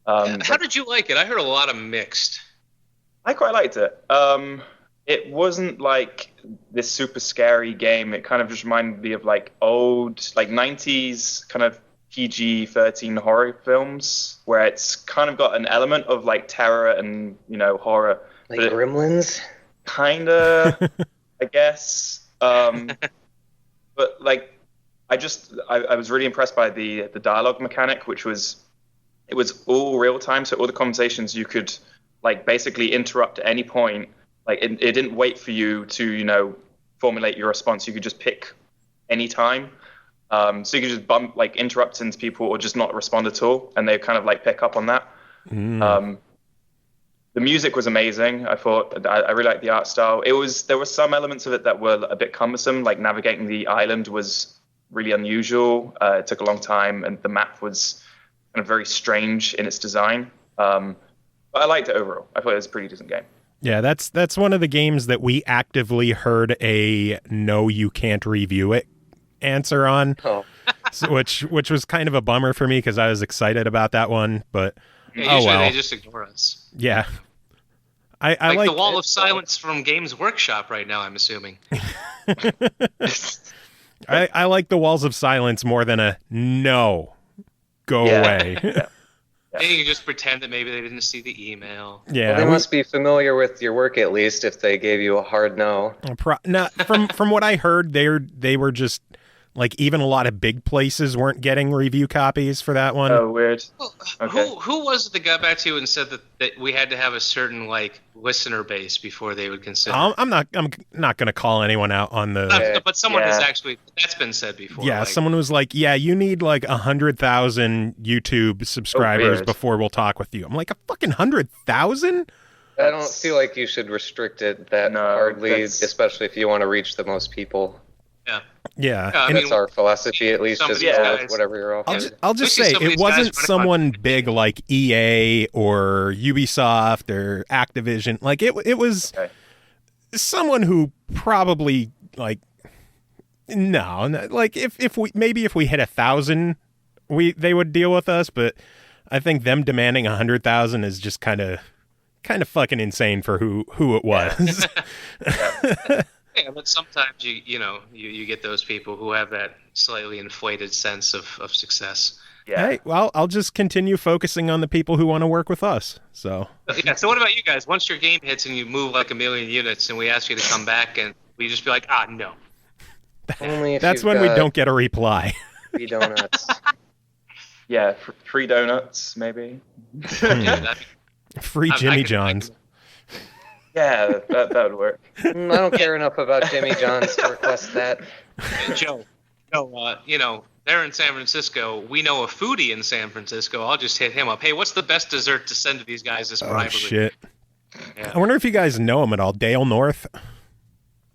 How did you like it? I heard a lot of mixed. I quite liked it. It wasn't like this super scary game. It kind of just reminded me of like old, like 90s kind of PG-13 horror films, where it's kind of got an element of like terror and, you know, horror. Like Gremlins? Kinda, I guess. But like, I was really impressed by the dialogue mechanic, which was, it was all real time. So all the conversations you could like basically interrupt at any point. Like it didn't wait for you to, you know, formulate your response. You could just pick any time. So you could just bump, like, interrupt into people or just not respond at all, and they kind of like pick up on that. The music was amazing. I thought I really liked the art style. There were some elements of it that were a bit cumbersome, like navigating the island was really unusual. It took a long time, and the map was kind of very strange in its design. But I liked it overall. I thought it was a pretty decent game. Yeah, that's one of the games that we actively heard a no, you can't review it answer on, so, which was kind of a bummer for me because I was excited about that one, but usually they just ignore us. Yeah, I like the wall of silence from Games Workshop right now, I'm assuming. I like the walls of silence more than a no, go away. And you can just pretend that maybe they didn't see the email. Yeah, well, they must be familiar with your work at least if they gave you a hard no. From what I heard, they were just like, even a lot of big places weren't getting review copies for that one. Oh, weird. Well, Okay. Who was it that got back to you and said that we had to have a certain like listener base before they would consider? I'm not going to call anyone out on the. But someone has actually, that's been said before. Yeah, like, someone was like, "Yeah, you need like 100,000 YouTube subscribers before we'll talk with you." I'm like, a fucking 100,000? I don't feel like you should restrict it that hardly, especially if you want to reach the most people. Yeah. That's our philosophy, at least. Just guys, whatever you're offering. I'll just say, it wasn't someone big like EA or Ubisoft or Activision. Like, it was someone who probably, like, like, if we hit 1,000, they would deal with us, but I think them demanding 100,000 is just kind of fucking insane for who it was. Yeah, but sometimes you get those people who have that slightly inflated sense of success. Yeah. Hey, well, I'll just continue focusing on the people who want to work with us. So. Yeah. So what about you guys? Once your game hits and you move like 1 million units, and we ask you to come back, and we just be like, no. Only if that's when we don't get a reply. Free donuts. Yeah, free donuts maybe. Free Jimmy John's. Yeah, that would work. I don't care enough about Jimmy John's to request that. Hey, Joe, they're in San Francisco. We know a foodie in San Francisco. I'll just hit him up. Hey, what's the best dessert to send to these guys this privately? Oh, shit. Yeah. I wonder if you guys know him at all. Dale North?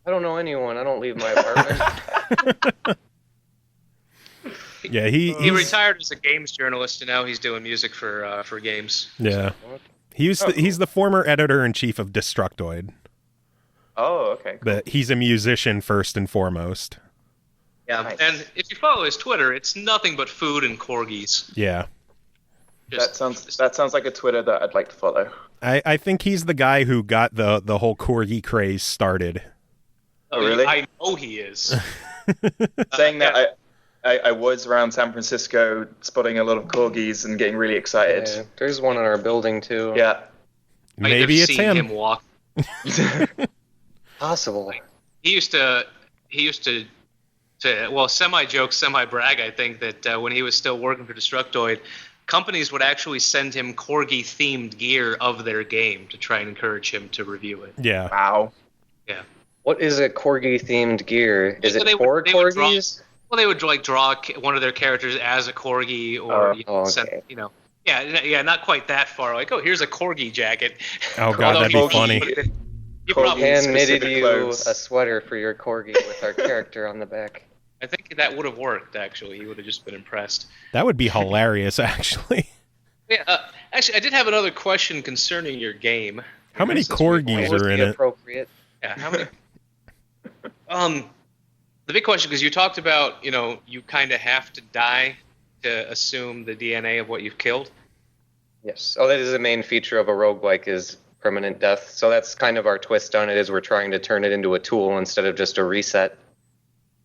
I don't know anyone. I don't leave my apartment. Yeah, he retired as a games journalist, and now he's doing music for games. Yeah. He's the former editor-in-chief of Destructoid. Oh, okay. Cool. But he's a musician first and foremost. Yeah, Nice. And if you follow his Twitter, it's nothing but food and corgis. Yeah. That sounds like a Twitter that I'd like to follow. I think he's the guy who got the whole corgi craze started. Oh, really? I know he is. Saying that, I was around San Francisco spotting a lot of corgis and getting really excited. Yeah, there's one in our building, too. Yeah. Maybe it's him. Walk. Possible. He used to well, semi-joke, semi-brag, I think, that when he was still working for Destructoid, companies would actually send him corgi-themed gear of their game to try and encourage him to review it. Yeah. Wow. Yeah. What is a corgi-themed gear? Is it for corgis? They would like draw one of their characters as a corgi, or Yeah, not quite that far. Like, oh, here's a corgi jacket. Oh god, that'd be funny. He probably Hand knitted you clothes. a sweater for your corgi with our character on the back. I think that would have worked, actually. He would have just been impressed. That would be hilarious, actually. Yeah, actually, I did have another question concerning your game. How many corgis are in it? Appropriate. Yeah, how many? The big question, because you talked about, you kind of have to die to assume the DNA of what you've killed. Yes. Oh, that is the main feature of a roguelike is permanent death. So that's kind of our twist on it, is we're trying to turn it into a tool instead of just a reset.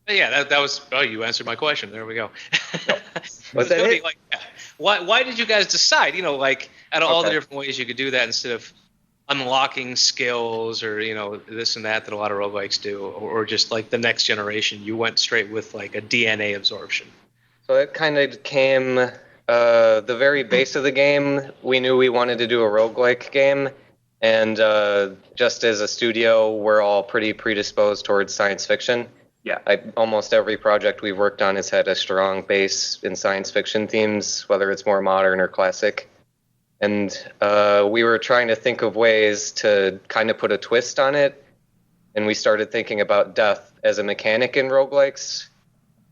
Yeah, that was. Oh, you answered my question. There we go. Was that it? Why did you guys decide? Out of all the different ways you could do that, instead of unlocking skills or this and that a lot of roguelikes do, or just like the next generation, you went straight with like a DNA absorption. So it kind of came the very base of the game. We knew we wanted to do a roguelike game, and just as a studio, we're all pretty predisposed towards science fiction. Yeah. Almost every project we've worked on has had a strong base in science fiction themes, whether it's more modern or classic. And we were trying to think of ways to kind of put a twist on it. And we started thinking about death as a mechanic in roguelikes.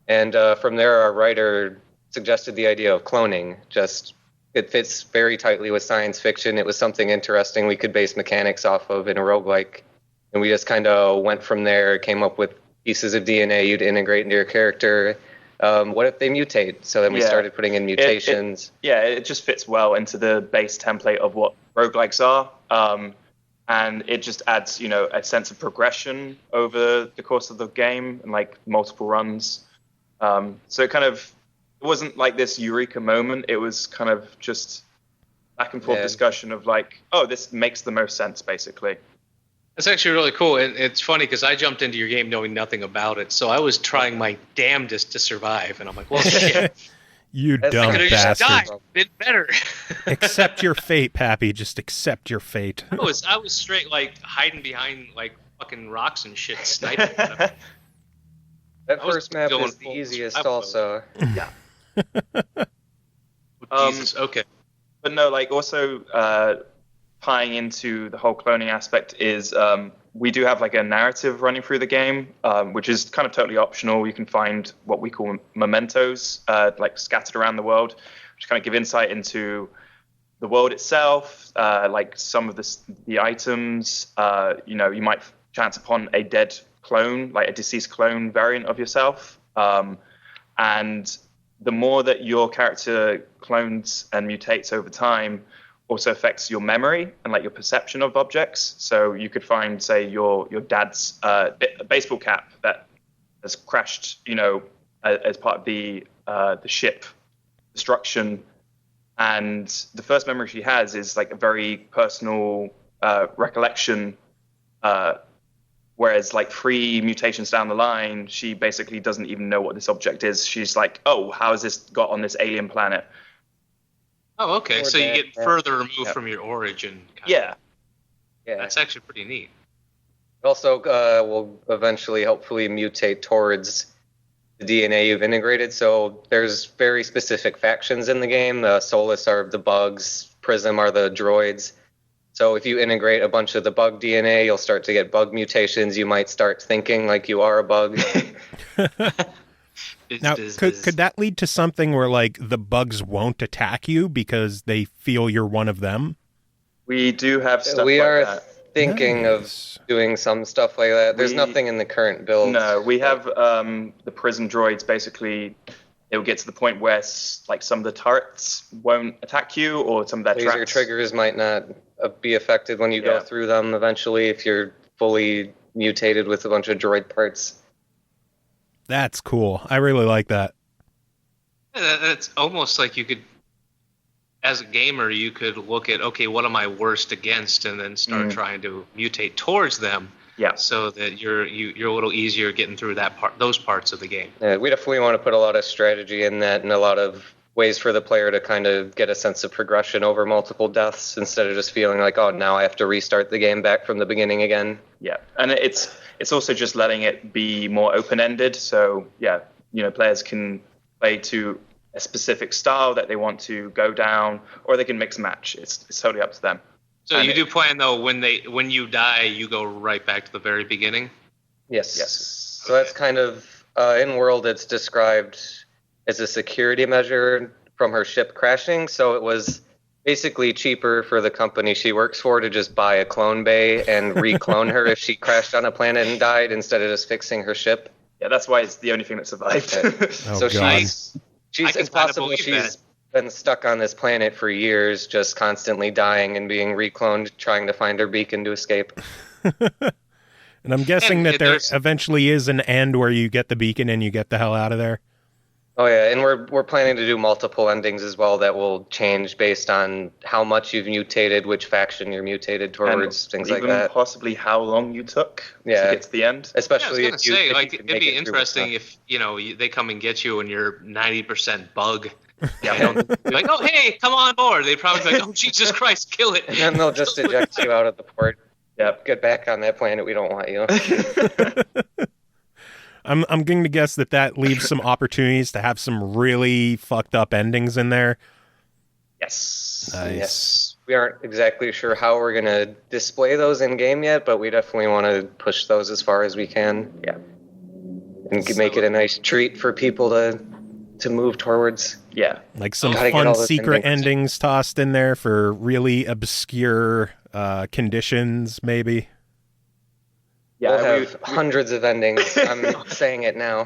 And from there, our writer suggested the idea of cloning. It fits very tightly with science fiction. It was something interesting we could base mechanics off of in a roguelike. And we just kind of went from there, came up with pieces of DNA you'd integrate into your character. What if they mutate? So then we started putting in mutations. It just fits well into the base template of what roguelikes are. And it just adds, a sense of progression over the course of the game and like multiple runs. So it wasn't like this eureka moment. It was kind of just back and forth discussion of like, oh, this makes the most sense, basically. That's actually really cool. And it's funny because I jumped into your game knowing nothing about it. So I was trying my damnedest to survive. And I'm like, well, shit. You dumb I could have just bastard. died. Been better. Accept your fate, Pappy. Just accept your fate. I was straight like hiding behind like fucking rocks and shit, sniping. That first map is the easiest also. Yeah. Jesus, okay. But no, like also tying into the whole cloning aspect is we do have like a narrative running through the game, which is kind of totally optional. You can find what we call mementos, like scattered around the world, which kind of give insight into the world itself, like some of the items. You might chance upon a dead clone, like a deceased clone variant of yourself. And the more that your character clones and mutates over time, also affects your memory and like your perception of objects. So you could find, say, your dad's baseball cap that has crashed, as part of the ship destruction, and the first memory she has is like a very personal recollection. Whereas like 3 mutations down the line, she basically doesn't even know what this object is. She's like, oh, how has this got on this alien planet? Oh, okay. So you get further removed from your origin. Yeah. That's actually pretty neat. Also, will eventually, hopefully, mutate towards the DNA you've integrated. So there's very specific factions in the game. Solus are the bugs. Prism are the droids. So if you integrate a bunch of the bug DNA, you'll start to get bug mutations. You might start thinking like you are a bug. Now, could that lead to something where, like, the bugs won't attack you because they feel you're one of them? We do have stuff we like are that. thinking of doing some stuff like that. There's nothing in the current build. No, we have the prison droids. Basically, it will get to the point where like some of the turrets won't attack you, or some of their laser traps. triggers might not be affected when you go through them eventually if you're fully mutated with a bunch of droid parts. That's cool. I really like that. It's almost like you could, as a gamer, you could look at, okay, what am I worst against, and then start trying to mutate towards them. Yeah. So that you're a little easier getting through those parts of the game. Yeah, we definitely want to put a lot of strategy in that, and a lot of ways for the player to kind of get a sense of progression over multiple deaths instead of just feeling like, oh, now I have to restart the game back from the beginning again. Yeah, and it's also just letting it be more open-ended. So yeah, players can play to a specific style that they want to go down, or they can mix and match. It's totally up to them. So you do plan though when you die, you go right back to the very beginning. Yes. Yes. So that's kind of in world. It's described as a security measure from her ship crashing. So it was basically cheaper for the company she works for to just buy a clone bay and re-clone her if she crashed on a planet and died instead of just fixing her ship. Yeah, that's why it's the only thing that survived. So God. she's it's possible she's been stuck on this planet for years, just constantly dying and being recloned, trying to find her beacon to escape. And I'm guessing And that there there's- eventually is an end where you get the beacon and you get the hell out of there. Oh yeah, and we're planning to do multiple endings as well that will change based on how much you've mutated, which faction you're mutated towards, things like even that. possibly how long you took to Yeah. get to the end. Yeah, I Especially was if gonna you, say, if like, you can it'd make be it through interesting stuff. if they come and get you and you're 90% bug. Yeah. You don't be like, oh hey, come on board. They'd probably be like, oh Jesus Christ, kill it. And then they'll just eject you out of the port. Yep. Get back on that planet. We don't want you. I'm going to guess that leaves some opportunities to have some really fucked up endings in there. Yes. Nice. Yes. We aren't exactly sure how we're going to display those in game yet, but we definitely want to push those as far as we can. Yeah. And make it a nice treat for people to move towards. Yeah. Like some Gotta get fun all those secret endings. endings tossed in there for really obscure conditions, maybe. Yeah. We'll we have hundreds of endings. I'm saying it now.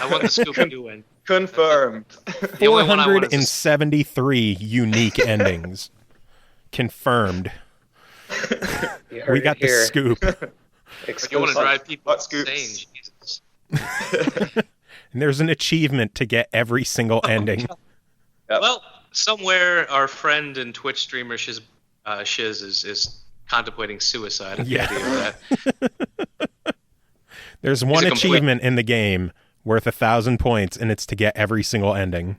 I want the Scooby-Doo end. confirmed. The only one I want is 473 unique endings. Confirmed. You heard We it got the here. scoop. you want to Exclusive. drive people Hot scoops. insane. Jesus. And there's an achievement to get every single ending. Yep. Well, somewhere our friend and Twitch streamer Shiz is contemplating suicide at the Yeah. idea of that. There's one a complete- achievement in the game worth 1,000 points, and it's to get every single ending.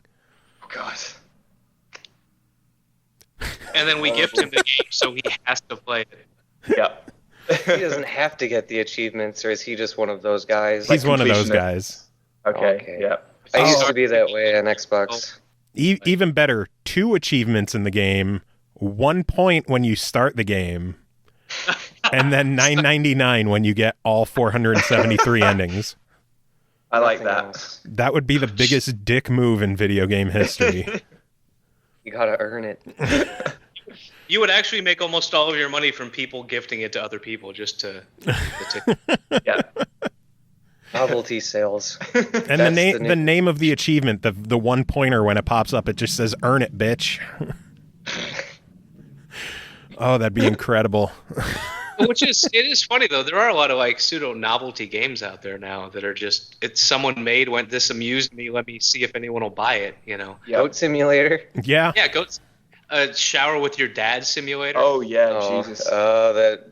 Oh, God. And then we gift him the game, so he has to play it. Yep. He doesn't have to get the achievements, or is he just one of those guys? He's one of those completionist. guys. Okay. Okay. Yep. I used Oh. to be that way on Xbox. Even better, 2 achievements in the game, 1 point when you start the game, and then 9.99 when you get all 473 endings. I like Nothing that. else. That would be the biggest dick move in video game history. You gotta earn it. You would actually make almost all of your money from people gifting it to other people just to Yeah. Novelty sales. And the That's name the the name of the achievement, the one pointer when it pops up, it just says "Earn it, bitch." Oh, that'd be incredible. it is funny though. There are a lot of like pseudo novelty games out there now that are just someone made went this amused me. Let me see if anyone will buy it. You know. Yep. Goat Simulator. Yeah. Yeah, go shower with your dad simulator. Oh yeah. Oh, Jesus. the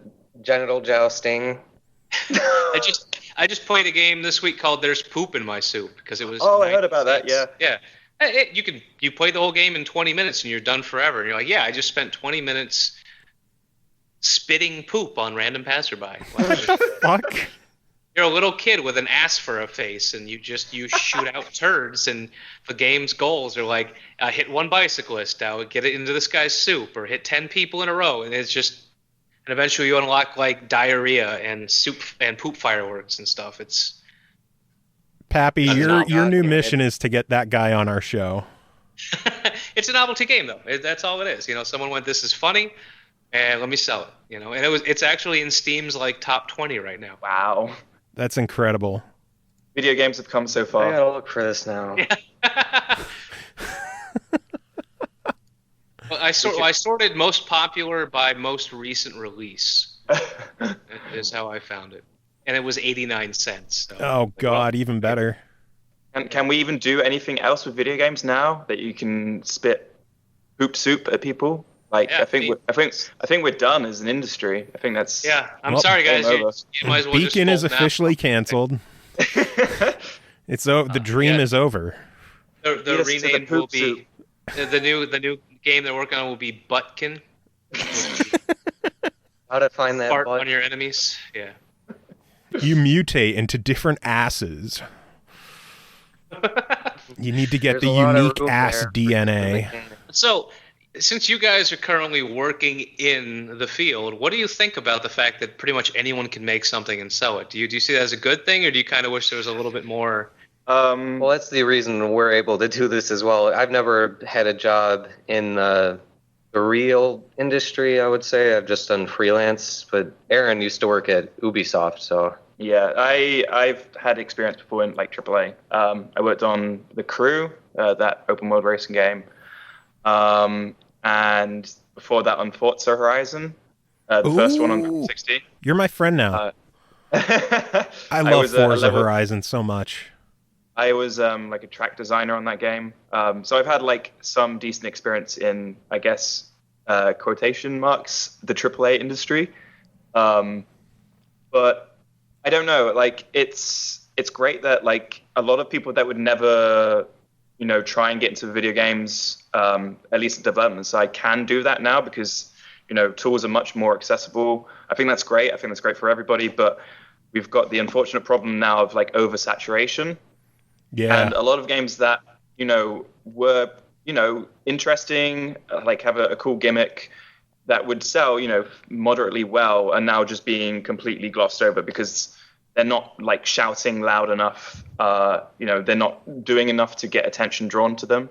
genital jousting. I just played a game this week called "There's Poop in My Soup" because it was. Oh, I heard about that, 90 cents. Yeah. You play the whole game in 20 minutes and you're done forever. And you're like, yeah, I just spent 20 minutes spitting poop on random passerby. Like, Fuck. you're a little kid with an ass for a face, and you shoot out turds. And the game's goals are like, hit one bicyclist, get it into this guy's soup, or hit 10 people in a row, and it's just. And eventually you unlock like diarrhea and soup and poop fireworks and stuff. It's Pappy, That's your not new bad, mission is to get that guy on our show. it's a novelty game though. That's all it is. You know, someone went, "This is funny, and let me sell it." You know, and it's actually in Steam's like top 20 right now. Wow. That's incredible. Video games have come so I far. gotta look for this now. Well, I sorted most popular by most recent release. Is how I found it, and it was 89 cents. So. Oh God, even better. And can we even do anything else with video games now that you can spit poop soup at people? Like Yeah, I think we're done as an industry. I think that's Yeah, I'm Well, sorry guys. game over. You might as well just Beacon is fold now. officially canceled. It's the dream is over. The Lead us to the rename will poop be the new game they're working on will be Buttkin. How to find that Fart butt. on your enemies. Yeah. You mutate into different asses. You need to get There's the a lot of unique room ass there. DNA. So, since you guys are currently working in the field, what do you think about the fact that pretty much anyone can make something and sell it? Do you see that as a good thing, or do you kind of wish there was a little bit more? Well, that's the reason we're able to do this as well. I've never had a job in the real industry, I would say. I've just done freelance, but Arran used to work at Ubisoft, so... Yeah, I've had experience before in like AAA. I worked on The Crew, that open world racing game, and before that on Forza Horizon, the first one on 360. You're my friend now. I love Forza Horizon so much. I was like a track designer on that game, so I've had like some decent experience in, I guess, quotation marks, the AAA industry, but. I don't know. Like, it's great that like a lot of people that would never, try and get into video games, at least the development side, can do that now because tools are much more accessible. I think that's great. I think that's great for everybody. But we've got the unfortunate problem now of like oversaturation. Yeah. And a lot of games that were interesting, like have a cool gimmick, that would sell, moderately well, are now just being completely glossed over because they're not like shouting loud enough. They're not doing enough to get attention drawn to them.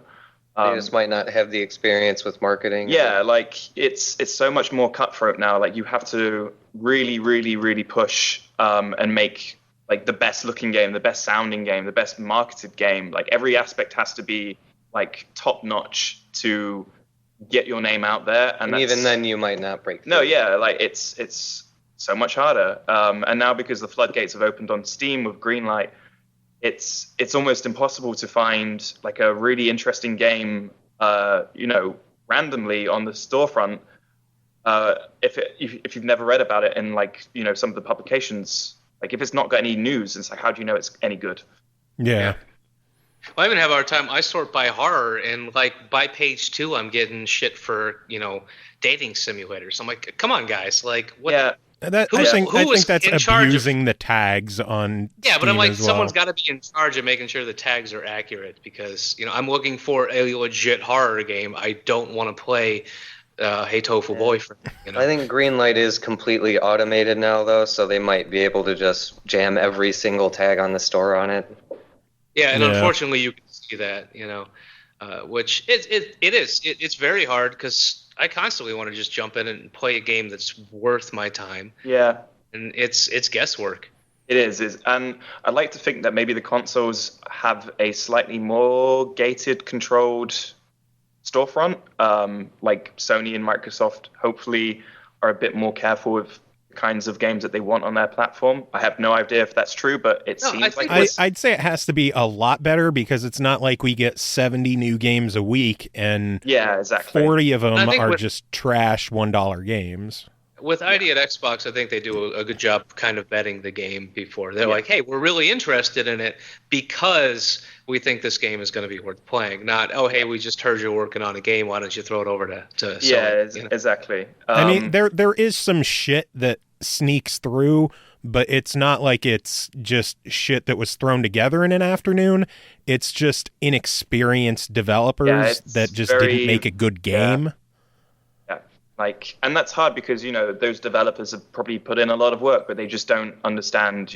They just might not have the experience with marketing. Yeah, like it's so much more cutthroat now. Like you have to really, really, really push and make like the best looking game, the best sounding game, the best marketed game. Like every aspect has to be like top notch to get your name out there, and even then you might not break through. No, yeah, like it's so much harder, and now because the floodgates have opened on Steam with Greenlight, it's almost impossible to find like a really interesting game randomly on the storefront if you've never read about it in like some of the publications. Like if it's not got any news, it's like, how do you know it's any good? Yeah. Well, I even have our time. I sort by horror, and like by page 2, I'm getting shit for dating simulators. I'm like, come on, guys! Like, what? Yeah, I think that's abusing the tags on. Yeah, but I'm like, Steam as someone's well. got to be in charge of making sure the tags are accurate because I'm looking for a legit horror game. I don't want to play Hey Tofu Boyfriend. I think Greenlight is completely automated now, though, so they might be able to just jam every single tag on the store on it. Yeah, and unfortunately, you can see that, which it's very hard because I constantly want to just jump in and play a game that's worth my time. Yeah, and it's guesswork. It is, and I'd like to think that maybe the consoles have a slightly more gated, controlled storefront. Like Sony and Microsoft, hopefully, are a bit more careful with kinds of games that they want on their platform. I have no idea if that's true, but it seems like I'd say it has to be a lot better because it's not like we get 70 new games a week and 40 of them are just trash $1 games. With ID at Xbox, I think they do a good job kind of vetting the game before. They're like, hey, we're really interested in it because we think this game is going to be worth playing. Not, oh, hey, we just heard you're working on a game. Why don't you throw it over to Sony? Exactly. I mean, there is some shit that sneaks through, but it's not like it's just shit that was thrown together in an afternoon. It's just inexperienced developers that just didn't make a good game. Yeah. And that's hard because, those developers have probably put in a lot of work, but they just don't understand,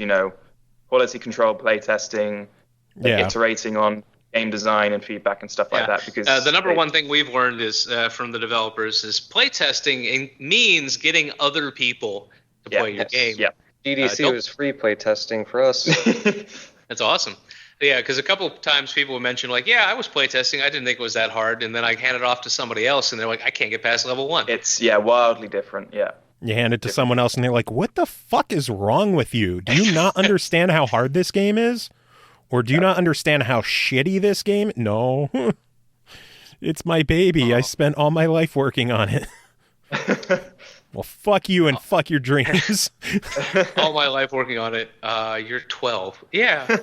quality control, play testing, iterating on game design and feedback and stuff like that. Because the number one thing we've learned is from the developers is play testing means getting other people to play your game. Yeah. GDC was free play testing for us. That's awesome. Yeah, because a couple of times people would mention, like, I was playtesting. I didn't think it was that hard. And then I hand it off to somebody else, and they're like, I can't get past level 1. It's, wildly different, You hand it to someone else, and they're like, what the fuck is wrong with you? Do you not understand how hard this game is? Or do you not understand how shitty this game? No. It's my baby. I spent all my life working on it. Well, fuck you and fuck your dreams. All my life working on it. You're 12. Yeah.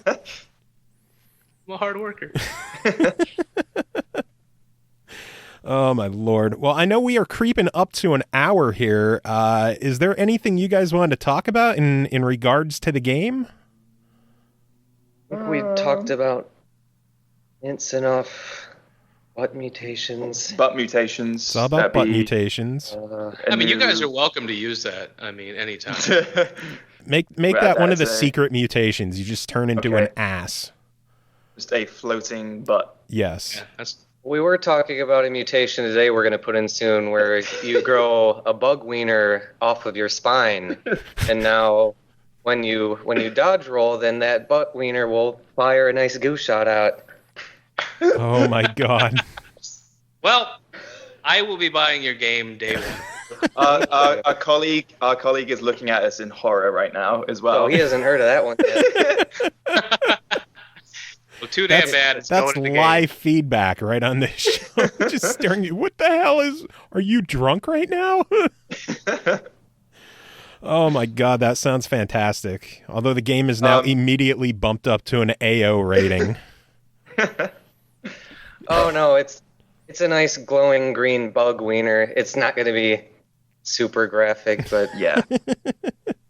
I'm a hard worker. Oh, my Lord. Well, I know we are creeping up to an hour here. Is there anything you guys wanted to talk about in regards to the game? I think we talked about Hints enough. Butt mutations. Butt mutations. It's all about butt mutations. I mean, you guys are welcome to use that. I mean, anytime. Make that one of the secret mutations. You just turn into an ass. Just a floating butt. Yes. Yeah, We were talking about a mutation today we're going to put in soon where you grow a bug wiener off of your spine. And now when you dodge roll, then that butt wiener will fire a nice goo shot out. Oh my god. Well, I will be buying your game day one. Our colleague is looking at us in horror right now as well. Oh, he hasn't heard of that one yet. Well, too damn bad. It's That's going to the live game. feedback right on this show. Just staring at you. What the hell are you drunk right now? Oh my god, that sounds fantastic. Although the game is now immediately bumped up to an AO rating. Oh no, it's a nice glowing green bug wiener. It's not going to be super graphic, but Yeah.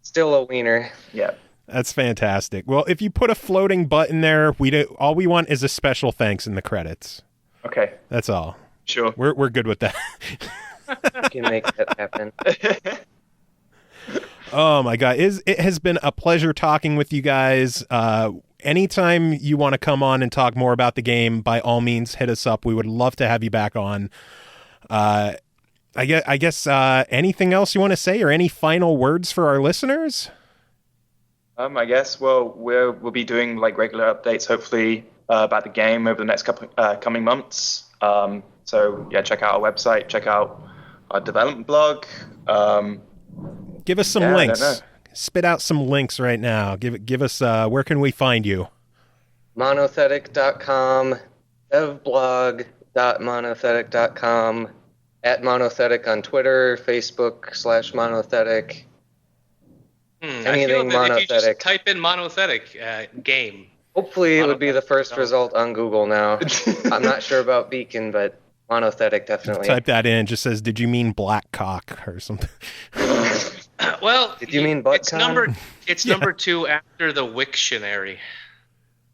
still a wiener. Yeah. That's fantastic. Well, if you put a floating butt in there, all we want is a special thanks in the credits. Okay. That's all. Sure. We're good with that. You can make that happen. Oh my god, it has been a pleasure talking with you guys. Anytime you want to come on and talk more about the game, by all means, hit us up. We would love to have you back on. I guess anything else you want to say, or any final words for our listeners? I guess we'll be doing like regular updates, hopefully about the game over the next couple coming months. So yeah, check out our website, check out our development blog. Give us some links. Spit out some links right now. Give us where can we find you? Monothetic.com, devblog.monothetic.com, @Monothetic on Twitter, Facebook /Monothetic. Anything Monothetic. If you just type in Monothetic game. Hopefully it would be the first result on Google now. I'm not sure about Beacon, but Monothetic definitely. Type that in. It just says, did you mean black cock or something? Well, did you mean butt con? It's number 2 after the Wiktionary.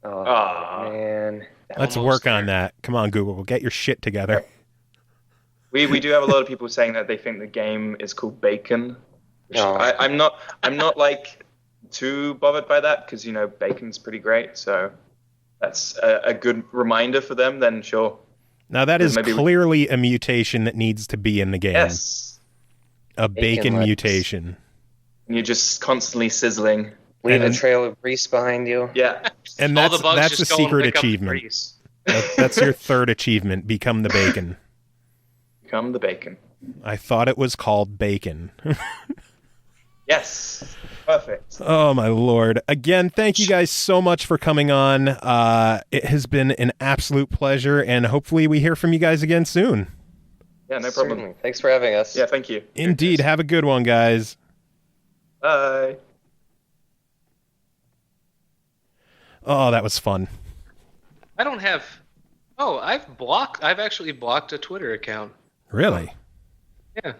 Oh, man. Let's work on that. Come on, Google. Get your shit together. We do have a lot of people saying that they think the game is called Bacon. No. I'm not like too bothered by that because bacon's pretty great. So that's a good reminder for them. Then sure. Now that is clearly a mutation that needs to be in the game. Yes. A bacon mutation. And you're just constantly sizzling. Leave a trail of grease behind you. Yeah. And All the bugs that's a just go and secret lick up the achievement. grease. That's your third achievement. Become the bacon. Become the bacon. I thought it was called bacon. Yes. Perfect. Oh, my Lord. Again, thank you guys so much for coming on. It has been an absolute pleasure, and hopefully we hear from you guys again soon. Yeah, no problem. Certainly. Thanks for having us. Yeah, thank you. Indeed. Have a good one, guys. Bye. Oh, that was fun. I don't have... Oh, I've actually blocked a Twitter account. Really? Yeah.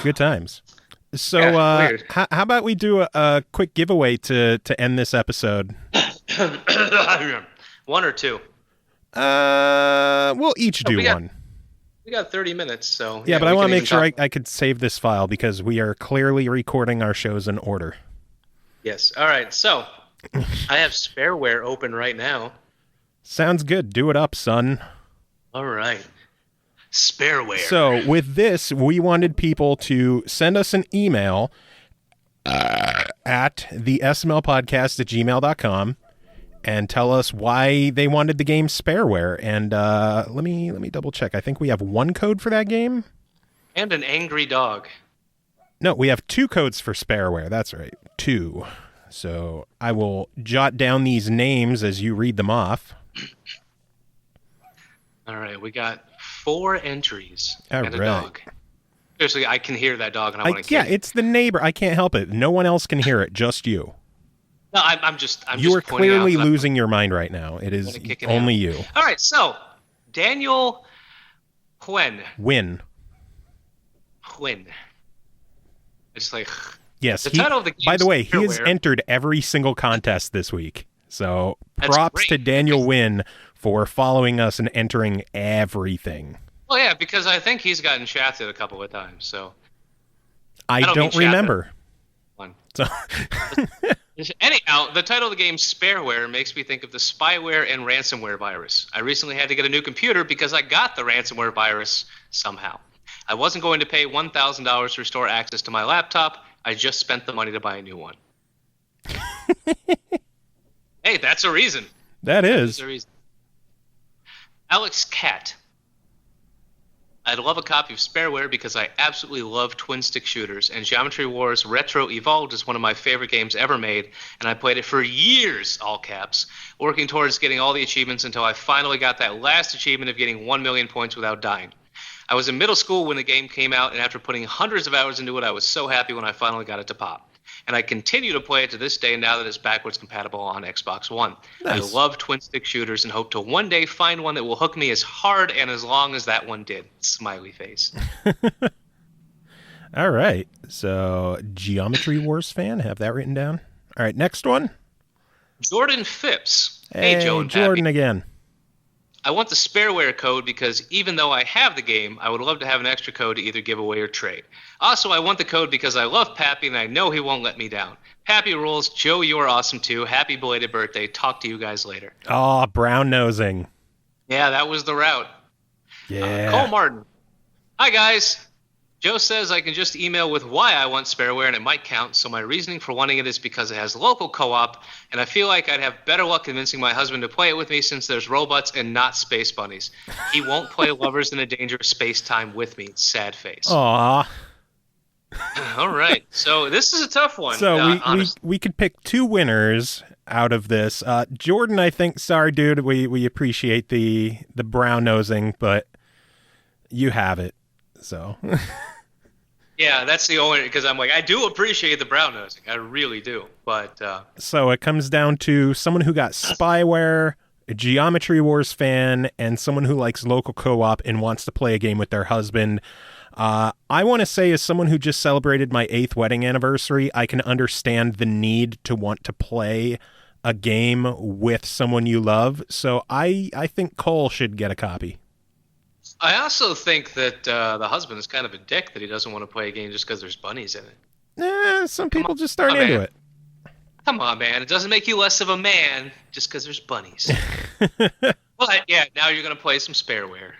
Good times. So, weird. how about we do a quick giveaway to end this episode? 1 or 2? We'll each do one. We got 30 minutes, so... Yeah, but I want to make sure I could save this file because we are clearly recording our shows in order. Yes. All right, so I have Spareware open right now. Sounds good. Do it up, son. All right. Spareware. So with this, we wanted people to send us an email at the smlpodcast@gmail.com and tell us why they wanted the game Spareware. And let me double check. I think we have 1 code for that game. And an angry dog. No, we have 2 codes for Spareware. That's right. 2. So I will jot down these names as you read them off. All right, we got 4 entries All and a right. dog. Seriously, I can hear that dog and I want to kill Yeah, it's the neighbor. I can't help it. No one else can hear it, just you. No, I'm just You are pointing clearly out losing your mind right now. It is only you. All right, so Daniel Quinn. Win. It's like Yes. the title of the game. By the way, he has entered every single contest this week. So That's props great. to Daniel Wynn for following us and entering everything. Well, yeah, because I think he's gotten shafted a couple of times. So I don't don't mean remember. one. So Anyhow, the title of the game, Spareware, makes me think of the spyware and ransomware virus. I recently had to get a new computer because I got the ransomware virus somehow. I wasn't going to pay $1,000 to restore access to my laptop. I just spent the money to buy a new one. Hey, that's a reason. that That's is. a reason. Alex Cat. I'd love a copy of Spareware because I absolutely love twin-stick shooters, and Geometry Wars Retro Evolved is one of my favorite games ever made, and I played it for years, all caps, working towards getting all the achievements until I finally got that last achievement of getting 1 million points without dying. I was in middle school when the game came out, and after putting hundreds of hours into it, I was so happy when I finally got it to pop. And I continue to play it to this day now that it's backwards compatible on Xbox One. Nice. I love twin-stick shooters and hope to one day find one that will hook me as hard and as long as that one did. Smiley face. All right. So Geometry Wars fan, have that written down. All right, next one. Jordan Phipps. Hey, Hey, Joe and Jordan Pappy. again. I want the Spareware code because even though I have the game, I would love to have an extra code to either give away or trade. Also, I want the code because I love Pappy and I know he won't let me down. Pappy rules. Joe, you are awesome too. Happy belated birthday. Talk to you guys later. Oh, brown nosing. Yeah, that was the route. Yeah. Cole Martin. Hi, guys. Joe says I can just email with why I want Spareware and it might count, so my reasoning for wanting it is because it has local co-op, and I feel like I'd have better luck convincing my husband to play it with me since there's robots and not space bunnies. He won't play Lovers in a Dangerous Space-Time with me. Sad face. Aw. All right. So this is a tough one. So we honestly. could pick two winners out of this. Jordan, I think, sorry, dude, we appreciate the brown nosing, but you have it. So Yeah, that's the only, because I'm like, I do appreciate the brown nosing. I really do. But so it comes down to someone who got spyware, a Geometry Wars fan, and someone who likes local co-op and wants to play a game with their husband. I want to say, as someone who just celebrated my 8th wedding anniversary, I can understand the need to want to play a game with someone you love. So I think Cole should get a copy. I also think that the husband is kind of a dick that he doesn't want to play a game just because there's bunnies in it. Some people just aren't on, into man. it. Come on, man. It doesn't make you less of a man just because there's bunnies. But, yeah, now you're going to play some Spareware.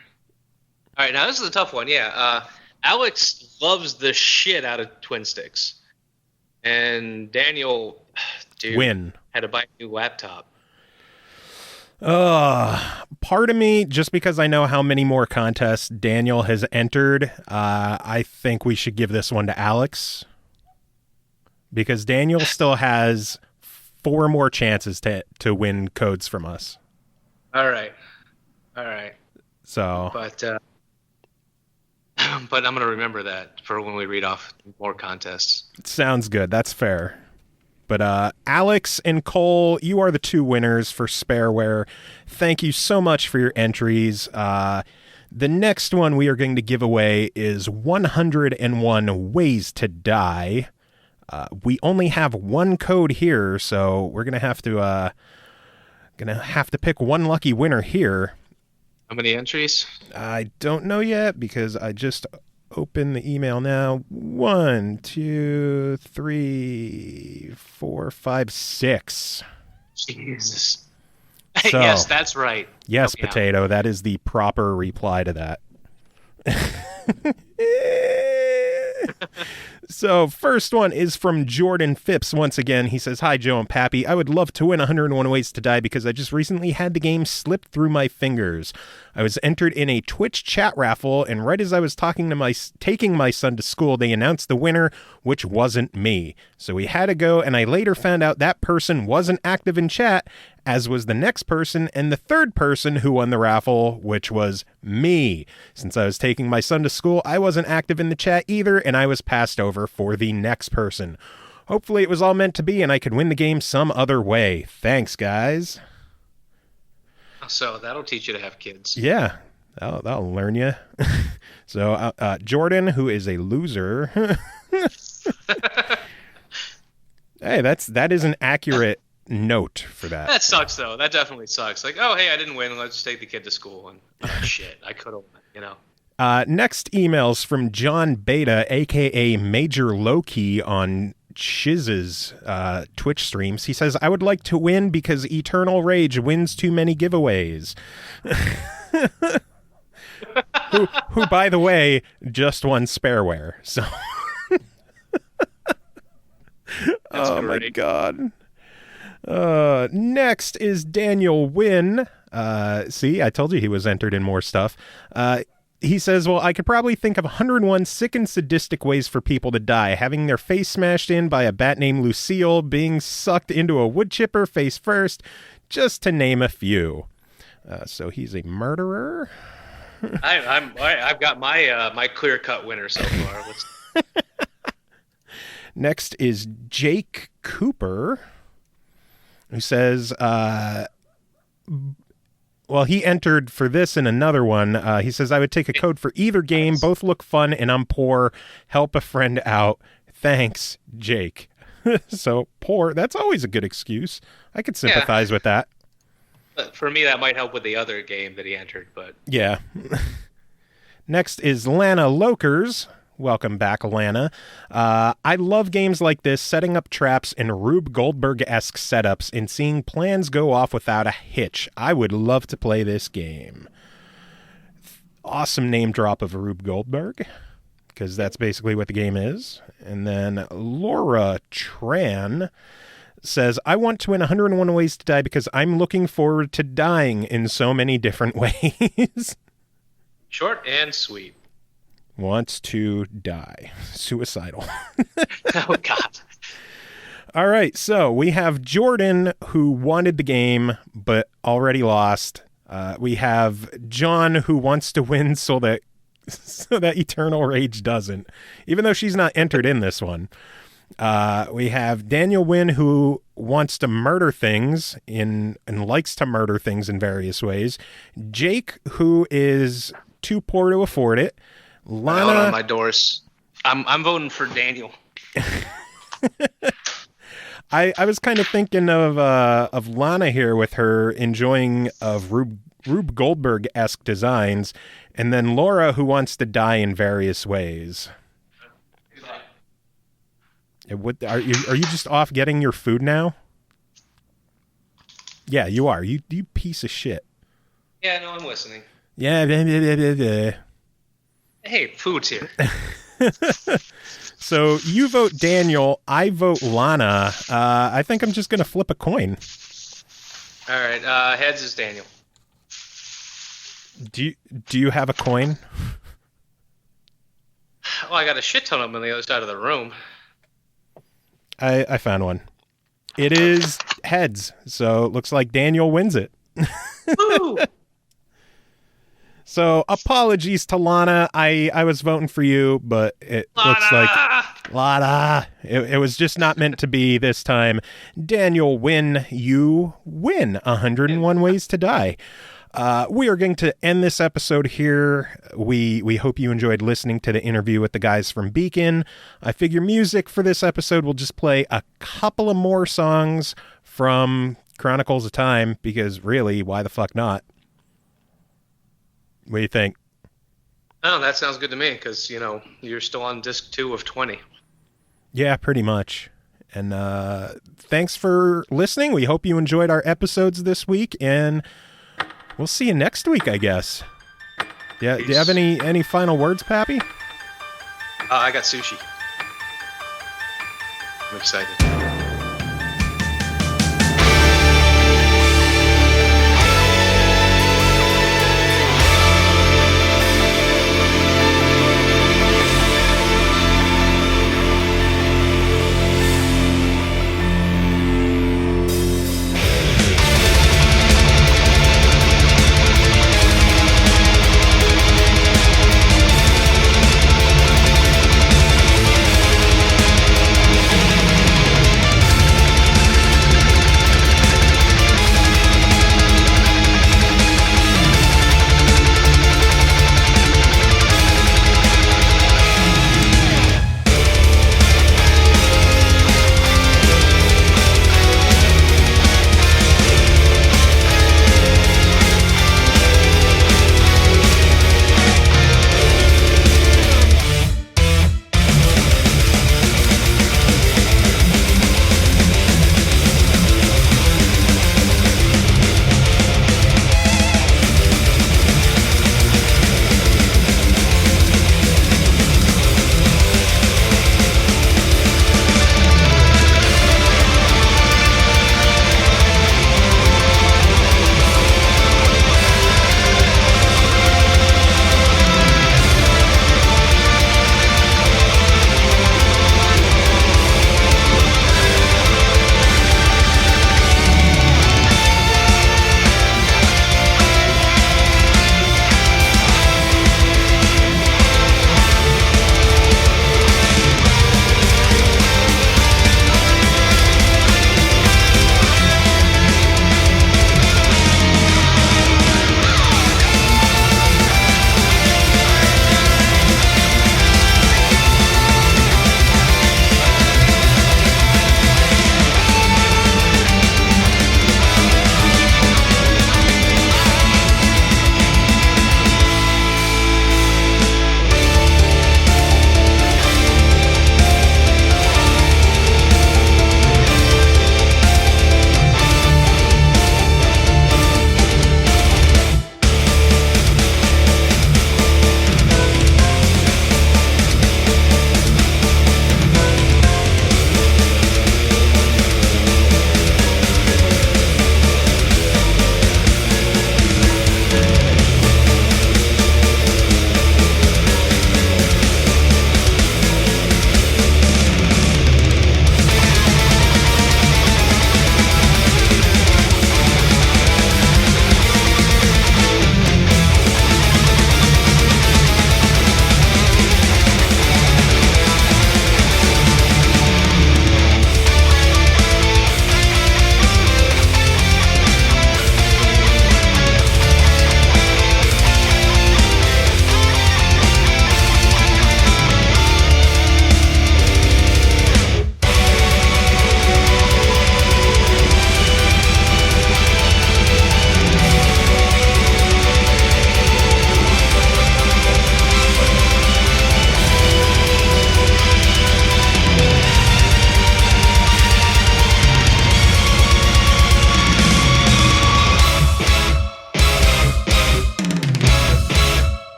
All right, now this is a tough one. Yeah, Alex loves the shit out of twin sticks. And Daniel, dude, Win. had to buy a new laptop. Part of me, just because I know how many more contests Daniel has entered, I think we should give this one to Alex. Because Daniel still has 4 more chances to win codes from us. All right. So, But I'm going to remember that for when we read off more contests. sounds good. That's fair. But Alex and Cole, you are the 2 winners for Spareware. Thank you so much for your entries. The next one we are going to give away is 101 Ways to Die. We only have 1 code here, so we're going to have to pick one lucky winner here. How many entries? I don't know yet because I just opened the email now. 1, 2, 3, 4, 5, 6. Jesus. So, yes, that's right. Yes, Help me out. Potato. That is the proper reply to that. So, first one is from Jordan Phipps. Once again, he says, "Hi, Joe and Pappy. I would love to win 101 Ways to Die because I just recently had the game slip through my fingers. I was entered in a Twitch chat raffle, and right as I was taking my son to school, they announced the winner, which wasn't me. So we had to go, and I later found out that person wasn't active in chat, as was the next person and the third person who won the raffle, which was me. Since I was taking my son to school, I wasn't active in the chat either, and I was passed over for the next person. Hopefully it was all meant to be and I could win the game some other way. Thanks, guys." So that'll teach you to have kids. Yeah, that'll learn you. So Jordan, who is a loser. Hey, that is an accurate note for that. That sucks, though. That definitely sucks. Like, oh, hey, I didn't win. Let's take the kid to school. And shit, I could have won, you know. Next email's from John Beta, a.k.a. Major Low-Key on Shiz's Twitch streams. He says, I would like to win because Eternal Rage wins too many giveaways. who, by the way, just won Spareware. So, oh my God. Next is Daniel Wynn. See, I told you he was entered in more stuff. He says, well, I could probably think of 101 sick and sadistic ways for people to die. Having their face smashed in by a bat named Lucille, being sucked into a wood chipper face first, just to name a few. So he's a murderer. I've got my clear-cut winner so far. Next is Jake Cooper, who says, well, he entered for this and another one. He says, I would take a code for either game. Both look fun, and I'm poor. Help a friend out. Thanks, Jake. So, poor, that's always a good excuse. I could sympathize with that. For me, that might help with the other game that he entered, but... Yeah. Next is Lana Lokers. Welcome back, Lana. I love games like this, setting up traps and Rube Goldberg-esque setups and seeing plans go off without a hitch. I would love to play this game. Awesome name drop of Rube Goldberg, because that's basically what the game is. And then Laura Tran says, I want to win 101 Ways to Die because I'm looking forward to dying in so many different ways. Short and sweet. Wants to die. Suicidal. Oh, God. All right, so we have Jordan, who wanted the game but already lost. We have John, who wants to win so that Eternal Rage doesn't, even though she's not entered in this one. We have Daniel Wynn, who wants to murder things and likes to murder things in various ways. Jake, who is too poor to afford it. Lana, hold on my doors. I'm voting for Daniel. I was kind of thinking of Lana here with her enjoying of Rube Goldberg-esque designs, and then Laura, who wants to die in various ways. Are you just off getting your food now? Yeah, you are. You piece of shit. Yeah, no, I'm listening. Yeah. Blah, blah, blah, blah. Hey, food's here. So you vote Daniel. I vote Lana. I think I'm just going to flip a coin. All right. Heads is Daniel. Do you have a coin? Well, I got a shit ton of them on the other side of the room. I found one. It is heads. So it looks like Daniel wins it. Woo! So apologies to Lana. I was voting for you, but it looks like Lana. It was just not meant to be this time. Daniel, you win 101 Ways to Die. We are going to end this episode here. We hope you enjoyed listening to the interview with the guys from Beacon. I figure music for this episode will just play a couple of more songs from Chronicles of Time, because really, why the fuck not? What do you think? Oh, that sounds good to me, because, you're still on disc 2 of 20. Yeah, pretty much. And thanks for listening. We hope you enjoyed our episodes this week, and we'll see you next week, I guess. Yeah. Do you have any final words, Pappy? I got sushi. I'm excited.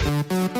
Bye.